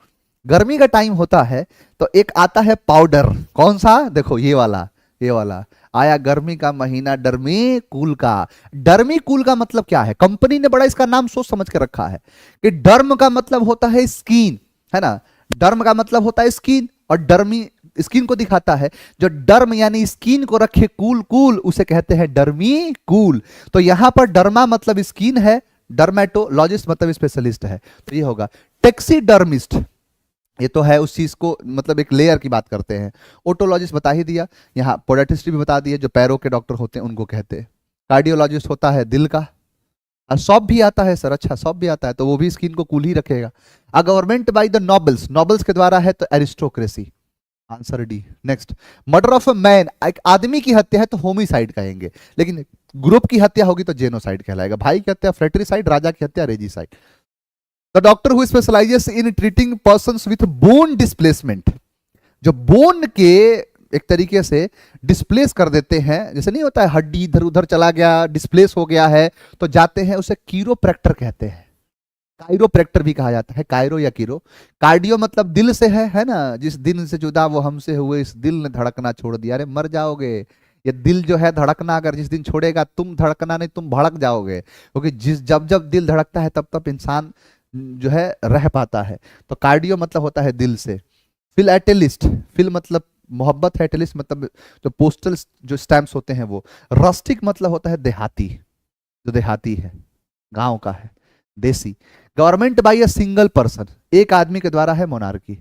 गर्मी का टाइम होता है तो एक आता है पाउडर, कौन सा? देखो ये वाला, ये वाला आया, गर्मी का महीना, डर्मी कूल का। डर्मी कूल का मतलब क्या है? कंपनी ने बड़ा इसका नाम सोच समझ के रखा है कि डर्म का मतलब होता है स्किन, है ना, डर्म का मतलब होता है स्किन, और डर्मी स्किन को दिखाता है। जो डर्म यानी स्किन को रखे कूल, कूल उसे कहते हैं डर्मी कूल। तो यहां पर डर्मा मतलब स्किन है, डर्मेटोलॉजिस्ट मतलब स्पेशलिस्ट है, तो ये होगा टेक्सीडर्मिस्ट। ये तो है उस चीज को, मतलब एक लेयर की बात करते हैं। ओटोलॉजिस्ट बता ही दिया, यहाँ पोडेटिस्ट भी बता दिया, जो पैरों के डॉक्टर होते हैं उनको कहते हैं। कार्डियोलॉजिस्ट होता है दिल का। सॉप भी आता है सर, अच्छा सॉप भी आता है, तो वो भी स्किन को कूल ही रखेगा। A government by the nobles, nobles के द्वारा है तो aristocracy, answer D. Next, murder of a man, एक आदमी की हत्या है तो होमिसाइड कहेंगे, लेकिन ग्रुप की हत्या होगी तो जेनोसाइड कहलाएगा। भाई की हत्या फ्रेट्रिसाइड, राजा की हत्या regicide. The doctor who specialises in treating persons with bone displacement, जो बोन के एक तरीके से डिस्प्लेस कर देते हैं, जैसे नहीं होता है हड्डी इधर उधर चला गया, डिस्प्लेस हो गया है, तो जाते हैं, उसे कीरोप्रैक्टर कहते हैं। कायरोप्रैक्टर भी कहा जाता है, कायरो या कीरो। कार्डियो मतलब दिल से है ना, जिस दिन से जुदा वो हमसे हुए, इस दिल ने धड़कना छोड़ दिया, अरे मर जाओगे। ये दिल जो है धड़कना अगर जिस दिन छोड़ेगा, तुम धड़कना नहीं, तुम भड़क जाओगे, क्योंकि जिस जब जब दिल धड़कता है तब तब इंसान जो है रह पाता है। तो कार्डियो मतलब होता है दिल से। फिलएटेलिस्ट, फिल मतलब मोहब्बत है, टेलिस मतलब जो पोस्टल जो स्टैम्प्स होते हैं वो। रस्टिक मतलब होता है देहाती, जो देहाती है, गांव का है, देसी। Government by a single person, एक आदमी के द्वारा है मोनार्की।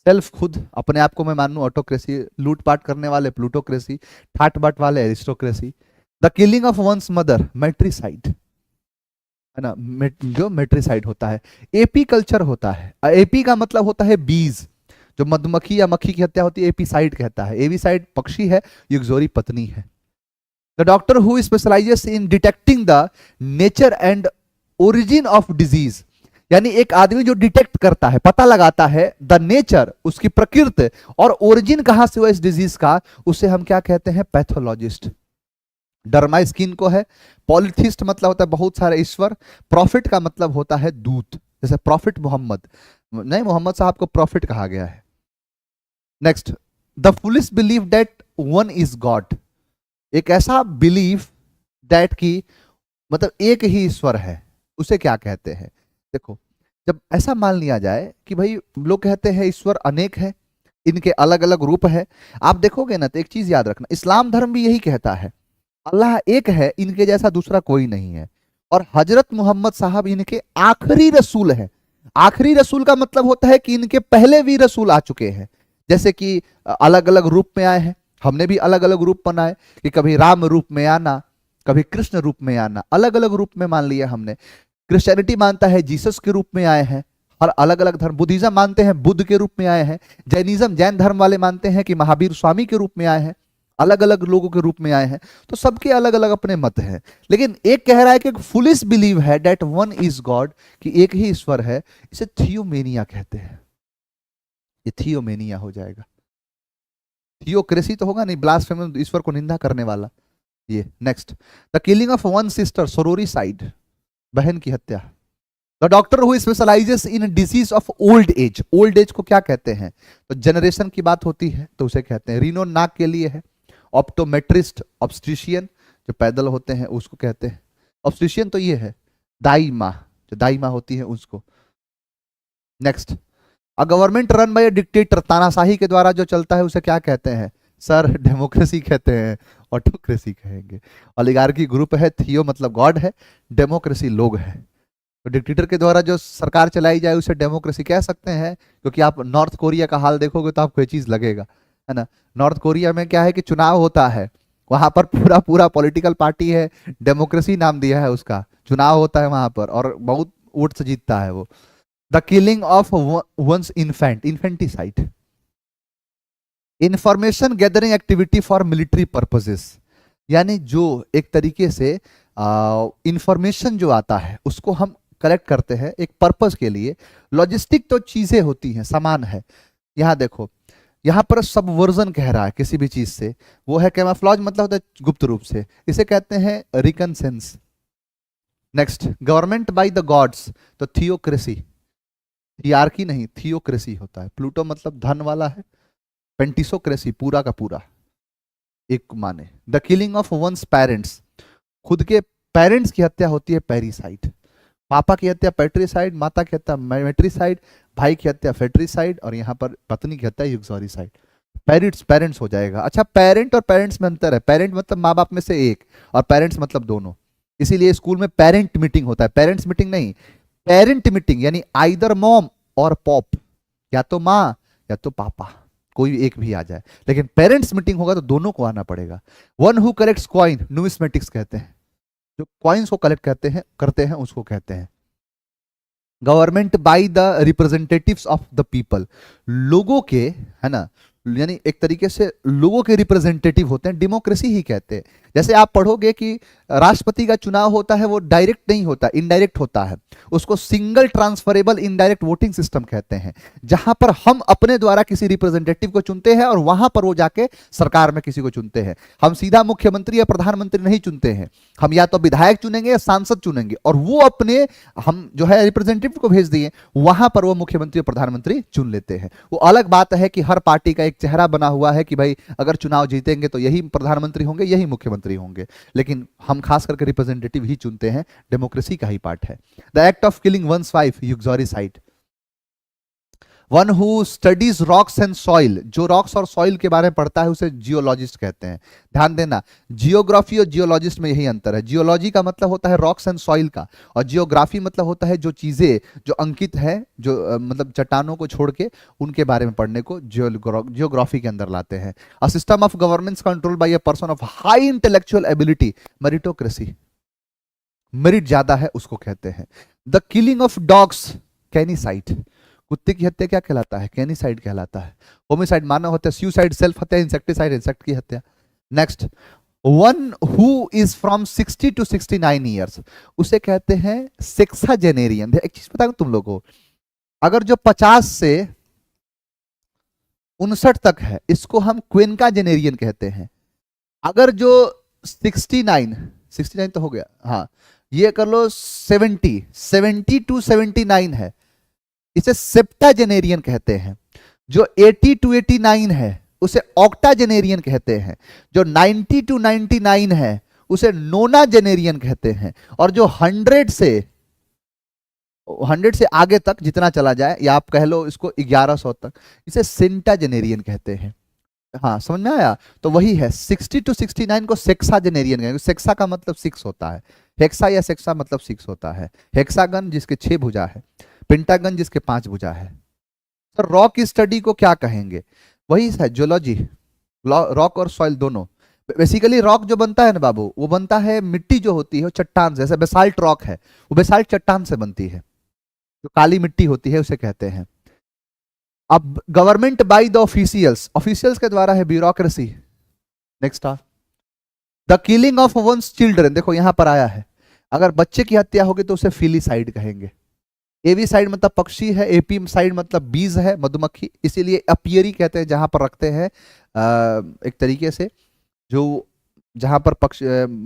सेल्फ खुद अपने आप को मैं मान लूं ऑटोक्रेसी, लूटपाट करने वाले प्लूटोक्रेसी, ठाट बाट वाले aristocracy. The killing of one's mother matricide, है ना, जो मेट्रीसाइड होता है। एपी कल्चर होता है, एपी का मतलब होता है बीज, जो मधुमक्खी या मक्खी की हत्या होती है एपीसाइड कहता है। एवीसाइड पक्षी है, युगजोरी पत्नी है। The doctor who specialises in detecting the nature and origin of disease, यानी एक आदमी जो डिटेक्ट करता है, पता लगाता है द नेचर, उसकी प्रकृति, और ओरिजिन कहां से हुआ इस डिजीज का, उसे हम क्या कहते हैं, पैथोलॉजिस्ट। डर्मा स्किन को है। पॉलिथिस्ट मतलब होता है बहुत सारे ईश्वर। प्रॉफिट का मतलब होता है दूत, जैसे प्रॉफिट मोहम्मद, नहीं मोहम्मद साहब को प्रॉफिट कहा गया है। Next, the foolish believe that one is God, एक ऐसा बिलीफ दैट की मतलब एक ही ईश्वर है, उसे क्या कहते हैं। देखो, जब ऐसा मान लिया जाए कि भाई लोग कहते हैं ईश्वर अनेक है, इनके अलग अलग रूप है, आप देखोगे ना तो एक चीज याद रखना, इस्लाम धर्म भी यही कहता है, अल्लाह एक है, इनके जैसा दूसरा कोई नहीं है, और हजरत मोहम्मद साहब इनके आखिरी रसूल हैं। आखिरी रसूल का मतलब होता है कि इनके पहले भी रसूल आ चुके हैं, जैसे कि अलग अलग रूप में आए हैं, हमने भी अलग अलग रूप बनाए, कि कभी राम रूप में आना, कभी कृष्ण रूप में आना, अलग अलग रूप में मान लिया हमने। क्रिश्चियनिटी मानता है जीसस के रूप में आए हैं, और अलग अलग धर्म, बुद्धिज्म मानते हैं बुद्ध के रूप में आए हैं, जैनिज्म जैन धर्म वाले मानते हैं कि महावीर स्वामी के रूप में आए हैं, अलग अलग लोगों के रूप में आए हैं। तो सबके अलग अलग अपने मत हैं, लेकिन एक कह रहा है कि फुलिश बिलीव है दैट वन इज गॉड, कि एक ही ईश्वर है, इसे थियोमेनिया कहते हैं। ये थियोमेनिया हो जाएगा, थियोक्रेसी तो होगा नहीं, ब्लास्फेमी, ईश्वर को निंदा करने वाला। ये next, the killing of one sister sororicide, बहन की हत्या। The doctor who specialises in disease of old age, old age को क्या कहते हैं, तो जनरेशन की बात होती है तो उसे कहते हैं, रीनो नाक के लिए है। ऑप्टोमेट्रिस्ट, ऑब्स्ट्रिशियन जो पैदल होते हैं उसको कहते हैं। ऑब्स्ट्रिशियन तो ये है दाई माँ, जो दाई माँ होती है उसको। Next, a government run bye a dictator, तानाशाही के द्वारा जो चलता है उसे क्या कहते हैं, सर डेमोक्रेसी कहते हैं, ऑटोक्रेसी कहेंगे। ओलिगार्की ग्रुप है, थियो मतलब गॉड है, डेमोक्रेसी लोग है। तो डिक्टेटर के द्वारा जो सरकार चलाई जाए उसे डेमोक्रेसी कह सकते हैं, क्योंकि आप नॉर्थ कोरिया का हाल देखोगे तो आपको ये चीज लगेगा, है ना। नॉर्थ कोरिया में क्या है कि चुनाव होता है, वहां पर पूरा पूरा पॉलिटिकल पार्टी है, डेमोक्रेसी नाम दिया है उसका, चुनाव होता है वहां पर और बहुत वोट से जीतता है वो। The killing of one's infant, infanticide, information gathering activity for military purposes, यानी जो एक तरीके से इंफॉर्मेशन जो आता है उसको हम कलेक्ट करते हैं एक पर्पस के लिए। लॉजिस्टिक तो चीजें होती हैं, सामान है। यहां देखो, यहां पर सबवर्जन कह रहा है किसी भी चीज से, वो है कैमोफ्लेज, मतलब होता है गुप्त रूप से, इसे कहते हैं reconnaissance. Next, government by the gods, तो थियोक्रेसी, थियार्की नहीं थियोक्रेसी होता है। प्लूटो मतलब धन वाला है, पेंटिसोक्रेसी पूरा का पूरा एक माने। The killing of one's parents, खुद के पेरेंट्स की हत्या होती है पेरिसाइड। पापा की हत्या पेट्रीसाइड, माता की हत्या मेट्रीसाइड, भाई की हत्या फेट्रीसाइड, और यहाँ पर पत्नी की हत्या युक्सोरिसाइड। पेरेंट्स, पेरेंट्स हो जाएगा। अच्छा, पेरेंट और पेरेंट्स में अंतर है, पेरेंट मतलब माँ बाप में से एक, और पेरेंट्स मतलब दोनों। इसीलिए स्कूल में पेरेंट मीटिंग होता है, पेरेंट्स मीटिंग नहीं, पेरेंट मीटिंग, यानी आइदर मॉम और पॉप, या तो माँ या तो पापा, कोई एक भी आ जाए, लेकिन पेरेंट्स मीटिंग होगा तो दोनों को आना पड़ेगा। One who collects coin, numismatics कहते हैं, जो कॉइन्स को कलेक्ट करते हैं उसको कहते हैं। Government by the representatives of the people, लोगों के, है ना, यानी एक तरीके से लोगों के रिप्रेजेंटेटिव होते हैं, डेमोक्रेसी ही कहते हैं। जैसे आप पढ़ोगे कि राष्ट्रपति का चुनाव होता है वो डायरेक्ट नहीं होता, इनडायरेक्ट होता है, उसको single transferable indirect voting system कहते हैं, जहां पर हम अपने द्वारा किसी रिप्रेजेंटेटिव को चुनते हैं और वहां पर वो जाके सरकार में किसी को चुनते हैं। हम सीधा मुख्यमंत्री या प्रधानमंत्री नहीं चुनते हैं, हम या तो विधायक चुनेंगे या सांसद चुनेंगे, और वो अपने, हम जो है रिप्रेजेंटेटिव को भेज दिए, वहां पर वो मुख्यमंत्री और प्रधानमंत्री चुन लेते हैं। वो अलग बात है कि हर पार्टी का एक चेहरा बना हुआ है कि भाई अगर चुनाव जीतेंगे तो यही प्रधानमंत्री होंगे, यही मुख्यमंत्री होंगे, लेकिन हम खास करके रिप्रेजेंटेटिव ही चुनते हैं, डेमोक्रेसी का ही पार्ट है। The act of killing one's wife, uxoricide, one who studies rocks and soil, जो रॉक्स और सॉइल के बारे में पढ़ता है उसे जियोलॉजिस्ट कहते हैं। ध्यान देना, जियोग्राफी और जियोलॉजिस्ट में यही अंतर है। जियोलॉजी का मतलब होता है रॉक्स एंड सॉइल का, और जियोग्राफी मतलब होता है जो चीजें जो अंकित है, जो मतलब चट्टानों को छोड़ के उनके बारे में पढ़ने को जियोग्राफी के अंदर लाते हैं। अ system of governance control by a person of high intellectual ability, meritocracy, merit ज्यादा है उसको कहते हैं। द किलिंग ऑफ डॉग्स, कैनिसाइड, कुत्ते की हत्या क्या कहलाता है? कैनिसाइड कहलाता है। होमिसाइड मानव हत्या, सुसाइड सेल्फ हत्या, इंसेक्टिसाइड इंसेक्ट की हत्या। Next, one who is from 60 to 69 years, उसे कहते हैं सेक्साजेनेरियन। एक चीज बता तुम लोगों को, अगर जो 50 से 59 तक है इसको हम क्विनका जेनेरियन कहते हैं। अगर जो 69 तो हो गया, हाँ ये कर लो 70 टू 79 है, इसे सेप्टाजेनेरियन कहते हैं। जो 80 टू 89 है उसे ऑक्टाजेनेरियन कहते हैं। जो 90 टू 99 है उसे नोनाजेनेरियन कहते हैं। और जो 100 से आगे तक जितना चला जाए, या आप कह लो इसको 1100 तक, इसे सेंटाजेनेरियन कहते हैं। हाँ समझ में आया? तो वही है, 60 टू 69 को सेक्साजेनेरियन कहेंगे। सेक्सा का मतलब 6 होता है, हेक्सा या सेक्सा मतलब 6 होता है। हेक्सागन जिसके 6 भुजा है, पेंटागन जिसके 5 भुजा है। तो रॉक स्टडी को क्या कहेंगे? वही है जियोलॉजी, रॉक और सॉइल दोनों। बेसिकली रॉक जो बनता है ना बाबू, वो बनता है मिट्टी जो होती है वो चट्टान से, जैसे बेसाल्ट रॉक है वो बेसाल्ट चट्टान से बनती है, जो काली मिट्टी होती है उसे कहते हैं। अब government by the officials, officials के द्वारा है bureaucracy. Next, the killing of one's children, देखो यहां पर आया है, अगर बच्चे की हत्या होगी तो उसे फिलीसाइड कहेंगे। एवी साइड मतलब पक्षी है, एपी साइड मतलब बीज है, मधुमक्खी, इसीलिए अपियरी कहते हैं जहां पर रखते हैं एक तरीके से, जो जहां पर पक्ष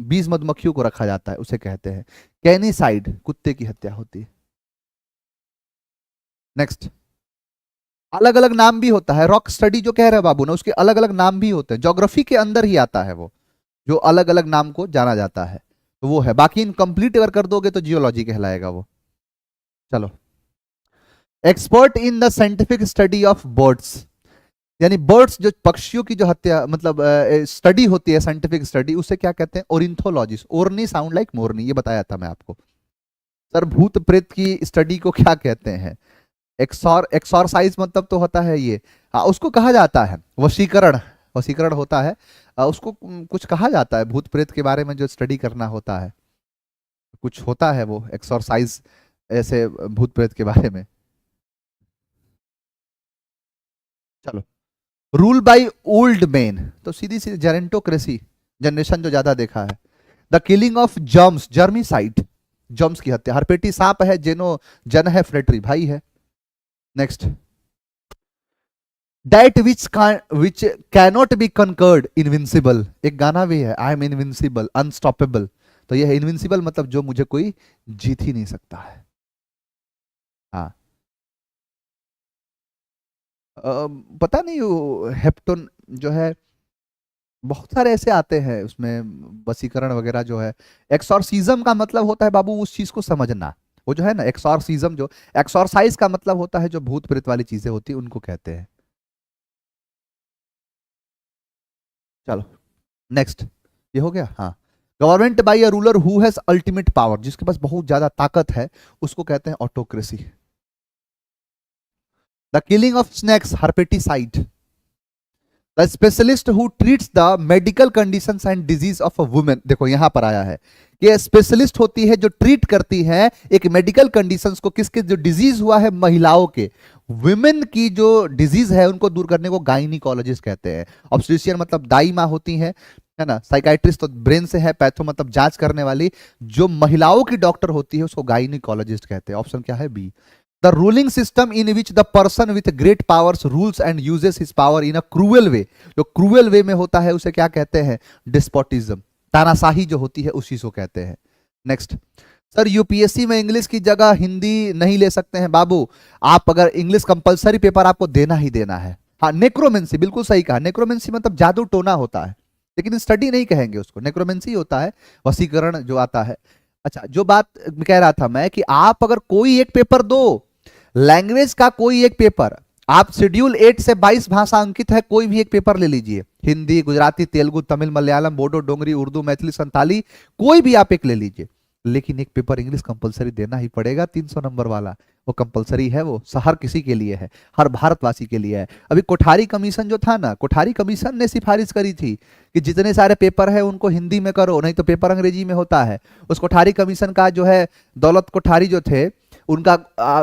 बीज मधुमक्खियों को रखा जाता है उसे कहते हैं। कैनिसाइड, कुत्ते की हत्या होती है। नेक्स्ट, अलग अलग नाम भी होता है। रॉक स्टडी जो कह रहे हैं बाबू ना, उसके अलग अलग नाम भी होते हैं, ज्योग्राफी के अंदर ही आता है वो, जो अलग अलग नाम को जाना जाता है तो वो है। बाकी इनकम्प्लीट अगर कर दोगे तो जियोलॉजी कहलाएगा वो। चलो, expert in the scientific study of birds, यानी बर्ड्स जो पक्षियों की जो हत्या मतलब स्टडी होती है, साइंटिफिक स्टडी, उसे क्या कहते हैं? ओरिंथोलॉजिस्ट। ओरनी साउंड लाइक मोरनी, ये बताया था मैं आपको। सर भूत प्रेत की स्टडी को क्या कहते हैं? एक्सॉरसाइज मतलब तो होता है ये, उसको कहा जाता है वशीकरण, वशीकरण होता है उसको कुछ कहा जाता है। भूत प्रेत के बारे में जो स्टडी करना होता है कुछ होता है वो एक्सरसाइज, ऐसे भूत प्रेत के बारे में। चलो, रूल बाय ओल्ड मैन, तो सीधी सीधी जेरेंटोक्रेसी, जनरेशन जो ज्यादा देखा है। The killing of germs, germicide, germs की हत्या। हरपेटी सांप है, जेनो जन है, फ्लेटरी भाई है। Next, that which cannot be conquered, invincible, एक गाना भी है, आई एम इनविंसिबल अनस्टॉपेबल, तो यह है इनविंसिबल मतलब जो मुझे कोई जीत ही नहीं सकता है। हाँ, पता नहीं वो हेप्टोन जो है, बहुत सारे ऐसे आते हैं उसमें, वसीकरण वगैरह जो है। एक्सॉर्सिज्म का मतलब होता है बाबू उस चीज को समझना, वो जो है ना एक्सॉर्सिज्म, जो एक्सॉर्साइज का मतलब होता है जो भूत प्रेत वाली चीजें होती है उनको कहते हैं। चलो नेक्स्ट, ये हो गया। हाँ, government by a ruler who has ultimate power, जिसके पास बहुत ज्यादा ताकत है उसको कहते हैं autocracy. The killing of snakes, herpeticide. The specialist who treats the medical conditions and disease of a women, देखो यहां पर आया है कि स्पेशलिस्ट होती है जो ट्रीट करती है एक मेडिकल कंडीशंस को, किसके? जो डिजीज हुआ है महिलाओं के, वुमेन की जो डिजीज है उनको दूर करने को गायनिकोलॉजिस्ट कहते हैं। ऑब्स्टेट्रिशियन मतलब दाई माँ होती है ना। साइकाइट्रिस्ट तो ब्रेन से है, पैथो मतलब जांच करने वाली, जो महिलाओं की डॉक्टर होती है उसको गायनिकोलॉजिस्ट कहते हैं। ऑप्शन क्या है? B. The ruling system in which the person with great powers rules and uses his power in a cruel way, जो क्रूअल वे में होता है उसे क्या कहते हैं? डिस्पोटिज्म, तानाशाही जो होती है उसी को कहते हैं। नेक्स्ट, सर यूपीएससी में इंग्लिश की जगह हिंदी नहीं ले सकते हैं बाबू, आप अगर इंग्लिश कंपलसरी पेपर आपको देना ही देना है। हाँ, नेक्रोमेंसी, बिल्कुल सही कहा, नेक्रोमेंसी मतलब जादू टोना होता है, लेकिन स्टडी नहीं कहेंगे उसको, नेक्रोमेंसी होता है वसीकरण जो आता है। अच्छा, जो बात कह रहा था मैं कि आप अगर कोई एक पेपर दो, लैंग्वेज का कोई एक पेपर, आप शेड्यूल 8 से 22 भाषा अंकित है, कोई भी एक पेपर ले लीजिए, हिंदी, गुजराती, तेलुगु, तमिल, मलयालम, बोडो, डोंगरी, उर्दू, मैथिली, संताली, कोई भी आप एक ले लीजिए, लेकिन एक पेपर इंग्लिश कंपलसरी देना ही पड़ेगा, 300 नंबर वाला। वो कंपलसरी है, वो हर किसी के लिए है, हर भारतवासी के लिए है। अभी कोठारी कमीशन जो था ना, कोठारी कमीशन ने सिफारिश करी थी कि जितने सारे पेपर है उनको हिंदी में करो, नहीं तो पेपर अंग्रेजी में होता है। उस कोठारी कमीशन का जो है दौलत कोठारी जो थे उनका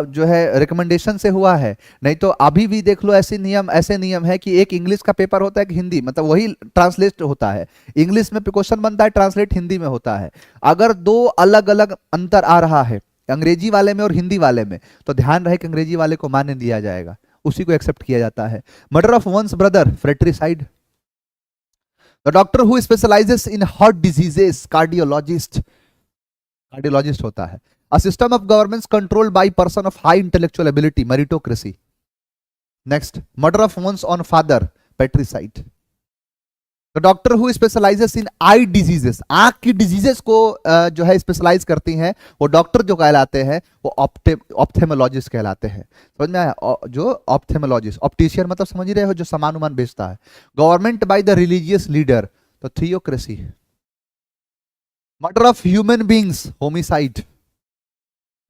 जो है रिकमेंडेशन से हुआ है, नहीं तो अभी भी देख लो ऐसे नियम है कि एक इंग्लिश का पेपर होता है, एक हिंदी, मतलब वही ट्रांसलेट होता है, इंग्लिश में क्वेश्चन बनता है, ट्रांसलेट हिंदी में होता है। अगर दो अलग अलग अंतर आ रहा है अंग्रेजी वाले में और हिंदी वाले में, तो ध्यान रहे कि अंग्रेजी वाले को मान्य दिया जाएगा, उसी को एक्सेप्ट किया जाता है। Murder of one's brother, fratricide. The doctor who specialises in heart diseases, cardiologist, cardiologist होता है। A system of governments controlled by person of high intellectual ability, meritocracy. Next, murder of one's own father, patricide. The doctor who specializes in eye diseases, आंख की diseases को जो है specialise करती हैं, वो डॉक्टर जो कहलाते हैं वो ऑप्थेमोलॉजिस्ट कहलाते हैं। समझ में आया? जो ऑप्थेमोलॉजिस्ट, ऑप्टिशियन मतलब समझ रहे हो, जो सामान उमान बेचता है। Government by the religious leader, तो theocracy. Murder of human beings, homicide.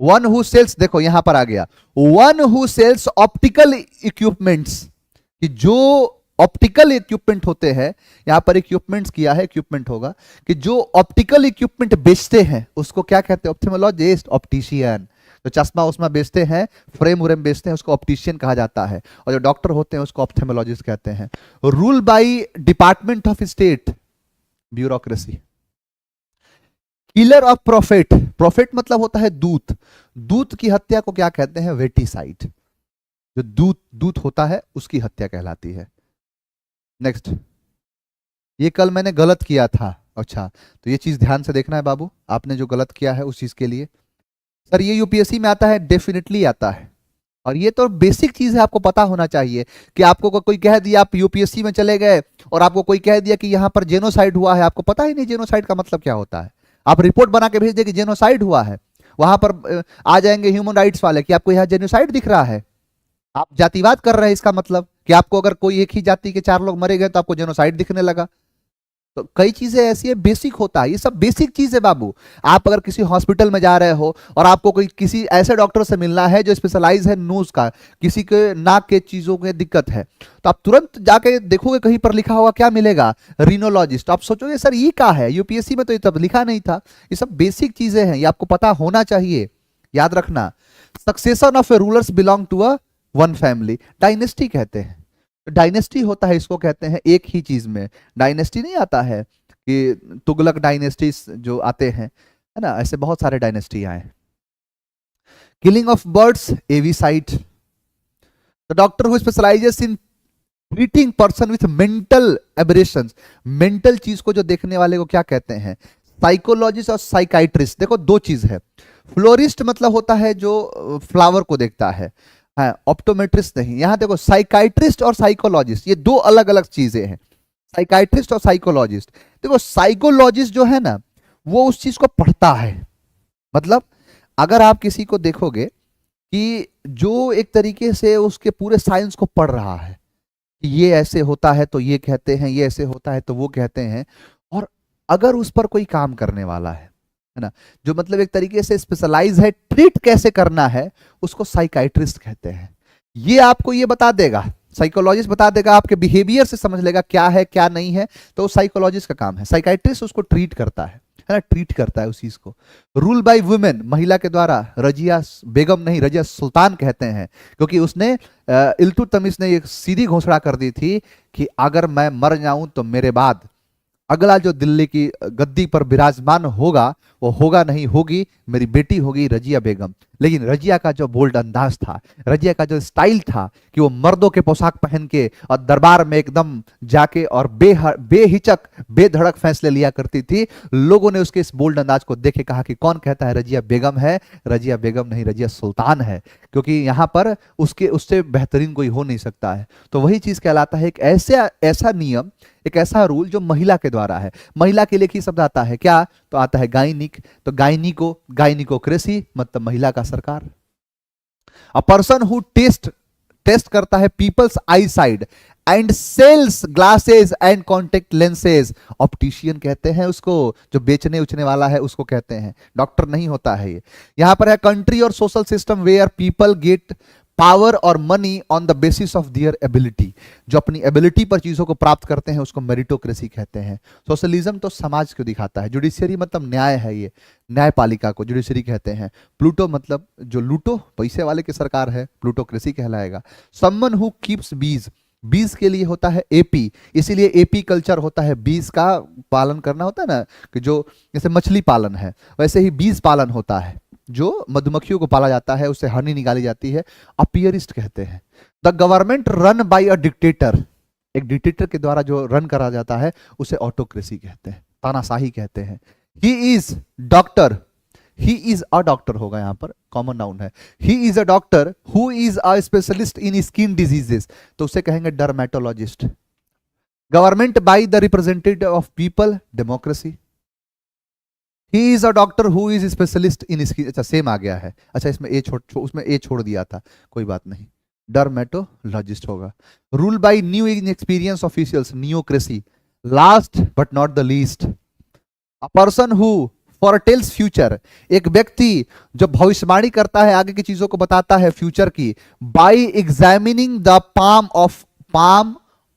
One who sells, देखो यहां पर आ गया, one who sells optical equipments, कि जो ऑप्टिकल इक्विपमेंट होते हैं, यहां पर इक्विपमेंट्स किया है, इक्विपमेंट होगा, कि जो ऑप्टिकल इक्विपमेंट बेचते हैं उसको क्या कहते हैं? Ophthalmologist, optician. तो चश्मा उस्मा बेचते हैं, फ्रेम उरेम बेचते हैं, उसको ऑप्टिशियन कहा जाता है, और जो डॉक्टर होते हैं उसको ऑप्थेमोलॉजिस्ट कहते हैं। Rule by department of state, bureaucracy. Killer of prophet, prophet मतलब होता है दूत, दूत की हत्या को क्या कहते हैं? वेटिसाइड। जो दूत होता है उसकी हत्या कहलाती है। नेक्स्ट, ये कल मैंने गलत किया था, अच्छा तो ये चीज ध्यान से देखना है बाबू, आपने जो गलत किया है उस चीज के लिए। सर ये यूपीएससी में आता है, डेफिनेटली आता है, और ये तो बेसिक चीज है, आपको पता होना चाहिए कि आपको कोई कह दिया, आप यूपीएससी में चले गए और आपको कोई कह दिया कि यहां पर जेनोसाइड हुआ है, आपको पता ही नहीं जेनोसाइड का मतलब क्या होता है। आप रिपोर्ट बना के भेज दे कि जेनोसाइड हुआ है, वहां पर आ जाएंगे ह्यूमन राइट्स वाले कि आपको यहाँ जेनोसाइड दिख रहा है, आप जातिवाद कर रहे हैं, इसका मतलब कि आपको अगर कोई एक ही जाति के 4 लोग मरे गए तो आपको जेनोसाइड दिखने लगा। तो कई चीजें ऐसी है, बेसिक होता है, ये सब बेसिक चीज है बाबू। आप अगर किसी हॉस्पिटल में जा रहे हो और आपको कोई किसी ऐसे डॉक्टर से मिलना है जो स्पेशलाइज है नोज का, किसी के नाक के चीजों की दिक्कत है, तो आप तुरंत जाके देखोगे कहीं पर लिखा हुआ क्या मिलेगा? रिनोलॉजिस्ट। आप सोचोगे सर ये क्या है, यूपीएससी में तो ये तब लिखा नहीं था। ये सब बेसिक चीजें हैं, ये आपको पता होना चाहिए, याद रखना। Succession of a rulers belong to a one family, dynasty कहते हैं। डायनेस्टी होता है, इसको कहते हैं एक ही चीज में। डायनेस्टी नहीं आता है कि तुगलक डायनेस्टी जो आते हैं, है ना, ऐसे बहुत सारे डायनेस्टी आए। Killing of birds, avicide. The doctor who specialises in treating person with mental aberrations, mental चीज को जो देखने वाले को क्या कहते हैं? साइकोलॉजिस्ट और साइकाइट्रिस्ट। देखो दो चीज है, फ्लोरिस्ट मतलब होता है जो फ्लावर को देखता है, ऑप्टोमेट्रिस्ट नहीं। यहां देखो साइकाइट्रिस्ट और साइकोलॉजिस्ट, ये दो अलग अलग चीजें हैं, साइकाइट्रिस्ट और साइकोलॉजिस्ट। देखो साइकोलॉजिस्ट जो है ना, वो उस चीज को पढ़ता है, मतलब अगर आप किसी को देखोगे कि जो एक तरीके से उसके पूरे साइंस को पढ़ रहा है, ये ऐसे होता है तो ये कहते हैं, ये ऐसे होता है तो वो कहते हैं, और अगर उस पर कोई काम करने वाला है ना, जो मतलब एक तरीके से स्पेशलाइज है, ट्रीट कैसे करना है, उसको साइकाइट्रिस्ट कहते हैं। ये आपको ये बता देगा, साइकोलॉजिस्ट बता देगा, आपके बिहेवियर से समझ लेगा क्या है क्या नहीं है, तो साइकोलॉजिस्ट का काम है। साइकाइट्रिस्ट उसको ट्रीट करता है ना, ट्रीट करता है उस चीज को। रूल बाय वुमेन, महिला के द्वारा, रजिया बेगम नहीं, रजिया सुल्तान कहते हैं, क्योंकि उसने इल्तुतमिश ने एक सीधी घोषणा कर दी थी कि अगर मैं मर जाऊं तो मेरे बाद अगला जो दिल्ली की गद्दी पर विराजमान होगा वो होगा नहीं, होगी मेरी बेटी, होगी रजिया बेगम। लेकिन रजिया का जो बोल्ड अंदाज था, रजिया का जो स्टाइल था कि वो मर्दों के पोशाक पहन के और दरबार में एकदम जाके और बेहिचक बेधड़क फैसले लिया करती थी, लोगों ने उसके इस बोल्ड अंदाज को देखे कहा कि कौन कहता है रजिया बेगम है? रजिया बेगम नहीं, रजिया सुल्तान है, क्योंकि यहाँ पर उससे बेहतरीन कोई हो नहीं सकता है। तो वही चीज कहलाता है एक ऐसा नियम, एक ऐसा रूल जो महिला के द्वारा है। महिला के लिए ही शब्द आता है क्या? तो आता है गायनिक। तो गायनिकोक्रेसी मतलब महिला का सरकार। अ पर्सन हु टेस्ट करता है people's eye sight and sells glasses and contact lenses. Optician कहते हैं उसको, जो बेचने उचने वाला है उसको कहते हैं, डॉक्टर नहीं होता है ये। यहां पर है कंट्री और social system where people get power और money on the basis of their ability. जो अपनी एबिलिटी पर चीजों को प्राप्त करते हैं उसको मेरिटोक्रेसी कहते हैं। सोशलिज्म तो समाज को दिखाता है। जुडिशियरी मतलब न्याय है, ये न्यायपालिका को जुडिशरी कहते हैं। प्लूटो मतलब जो लूटो, पैसे वाले की सरकार है, प्लूटोक्रेसी कहलाएगा। समवन हु कीप्स बीज, बीज के लिए होता है एपी, इसीलिए एपी कल्चर होता है। बीज का पालन करना होता है ना, कि जो जैसे मछली पालन है वैसे ही बीज पालन होता है, जो मधुमक्खियों को पाला जाता है, उससे हनी निकाली जाती है। अपियरिस्ट कहते हैं। The government run bye a dictator, एक डिक्टेटर के द्वारा जो रन करा जाता है उसे ऑटोक्रेसी कहते हैं, तानाशाही कहते हैं। He is doctor, he is a doctor होगा, यहां पर कॉमन नाउन है। He is a doctor who is a specialist in skin diseases, तो उसे कहेंगे dermatologist. Government by the representative of people, democracy. He is a doctor who is specialist in skin, अच्छा same आ गया है, अच्छा इसमें ए उसमें ए छोड़ दिया था, कोई बात नहीं, डर्मेटोलॉजिस्ट होगा। Rule by new in experience officials, neocracy. Last but not the least, a person who foretells future, एक व्यक्ति जो भविष्यवाणी करता है, आगे की चीजों को बताता है फ्यूचर की। Bye examining the palm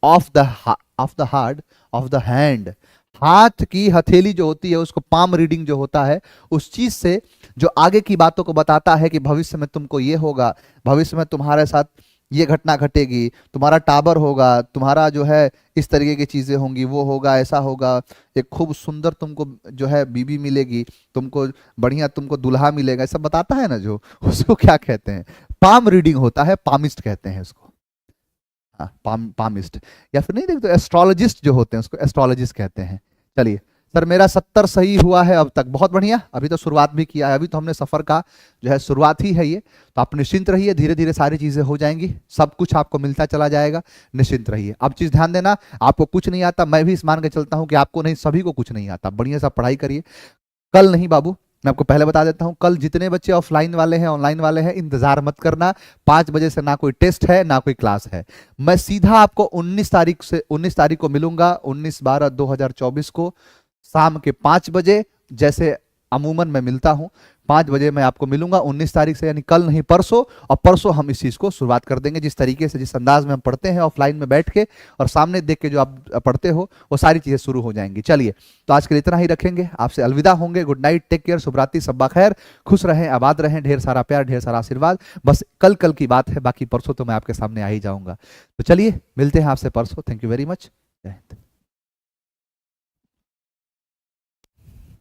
of the hard of the hand, हाथ की हथेली जो होती है उसको पाम रीडिंग जो होता है, उस चीज से जो आगे की बातों को बताता है कि भविष्य में तुमको ये होगा, भविष्य में तुम्हारे साथ ये घटना घटेगी, तुम्हारा टाबर होगा, तुम्हारा जो है इस तरीके की चीजें होंगी, वो होगा, ऐसा होगा, एक खूब सुंदर तुमको जो है बीबी मिलेगी, तुमको बढ़िया तुमको दुल्हा मिलेगा, ऐसा बताता है ना जो, उसको क्या कहते हैं? पाम रीडिंग होता है, पामिस्ट कहते हैं उसको। हाँ, पामिस्ट, या फिर नहीं देखते एस्ट्रोलॉजिस्ट जो होते हैं उसको एस्ट्रोलॉजिस्ट कहते हैं। चलिए सर, मेरा 70 सही हुआ है अब तक, बहुत बढ़िया। अभी तो शुरुआत भी किया है, अभी तो हमने सफर का जो है शुरुआत ही है ये, तो आप निश्चिंत रहिए, धीरे धीरे सारी चीजें हो जाएंगी, सब कुछ आपको मिलता चला जाएगा, निश्चिंत रहिए। अब चीज ध्यान देना, आपको कुछ नहीं आता, मैं भी इस मान के चलता हूं कि आपको नहीं, सभी को कुछ नहीं आता, बढ़िया सा पढ़ाई करिए। कल नहीं बाबू, मैं आपको पहले बता देता हूं, कल जितने बच्चे ऑफलाइन वाले हैं, ऑनलाइन वाले हैं, इंतजार मत करना। 5 बजे से ना कोई टेस्ट है ना कोई क्लास है, मैं सीधा आपको 19 तारीख को मिलूंगा, 19/12/2024 को शाम के 5 बजे, जैसे अमूमन मैं मिलता हूं 5 बजे मैं आपको मिलूंगा 19 तारीख से, यानी कल नहीं परसों। और परसों हम इस चीज को शुरुआत कर देंगे, जिस तरीके से, जिस अंदाज में हम पढ़ते हैं ऑफलाइन में बैठ के और सामने देख के जो आप पढ़ते हो, वो सारी चीजें शुरू हो जाएंगी। चलिए, तो आज के लिए इतना ही रखेंगे, आपसे अलविदा होंगे। गुड नाइट, टेक केयर, शुभ रात्रि, सब्बा खैर, खुश रहें, आबाद रहें, ढेर सारा प्यार, ढेर सारा आशीर्वाद। बस कल कल की बात है, बाकी परसों तो मैं आपके सामने आ ही जाऊंगा। तो चलिए मिलते हैं आपसे परसों। थैंक यू वेरी मच, जय हिंद।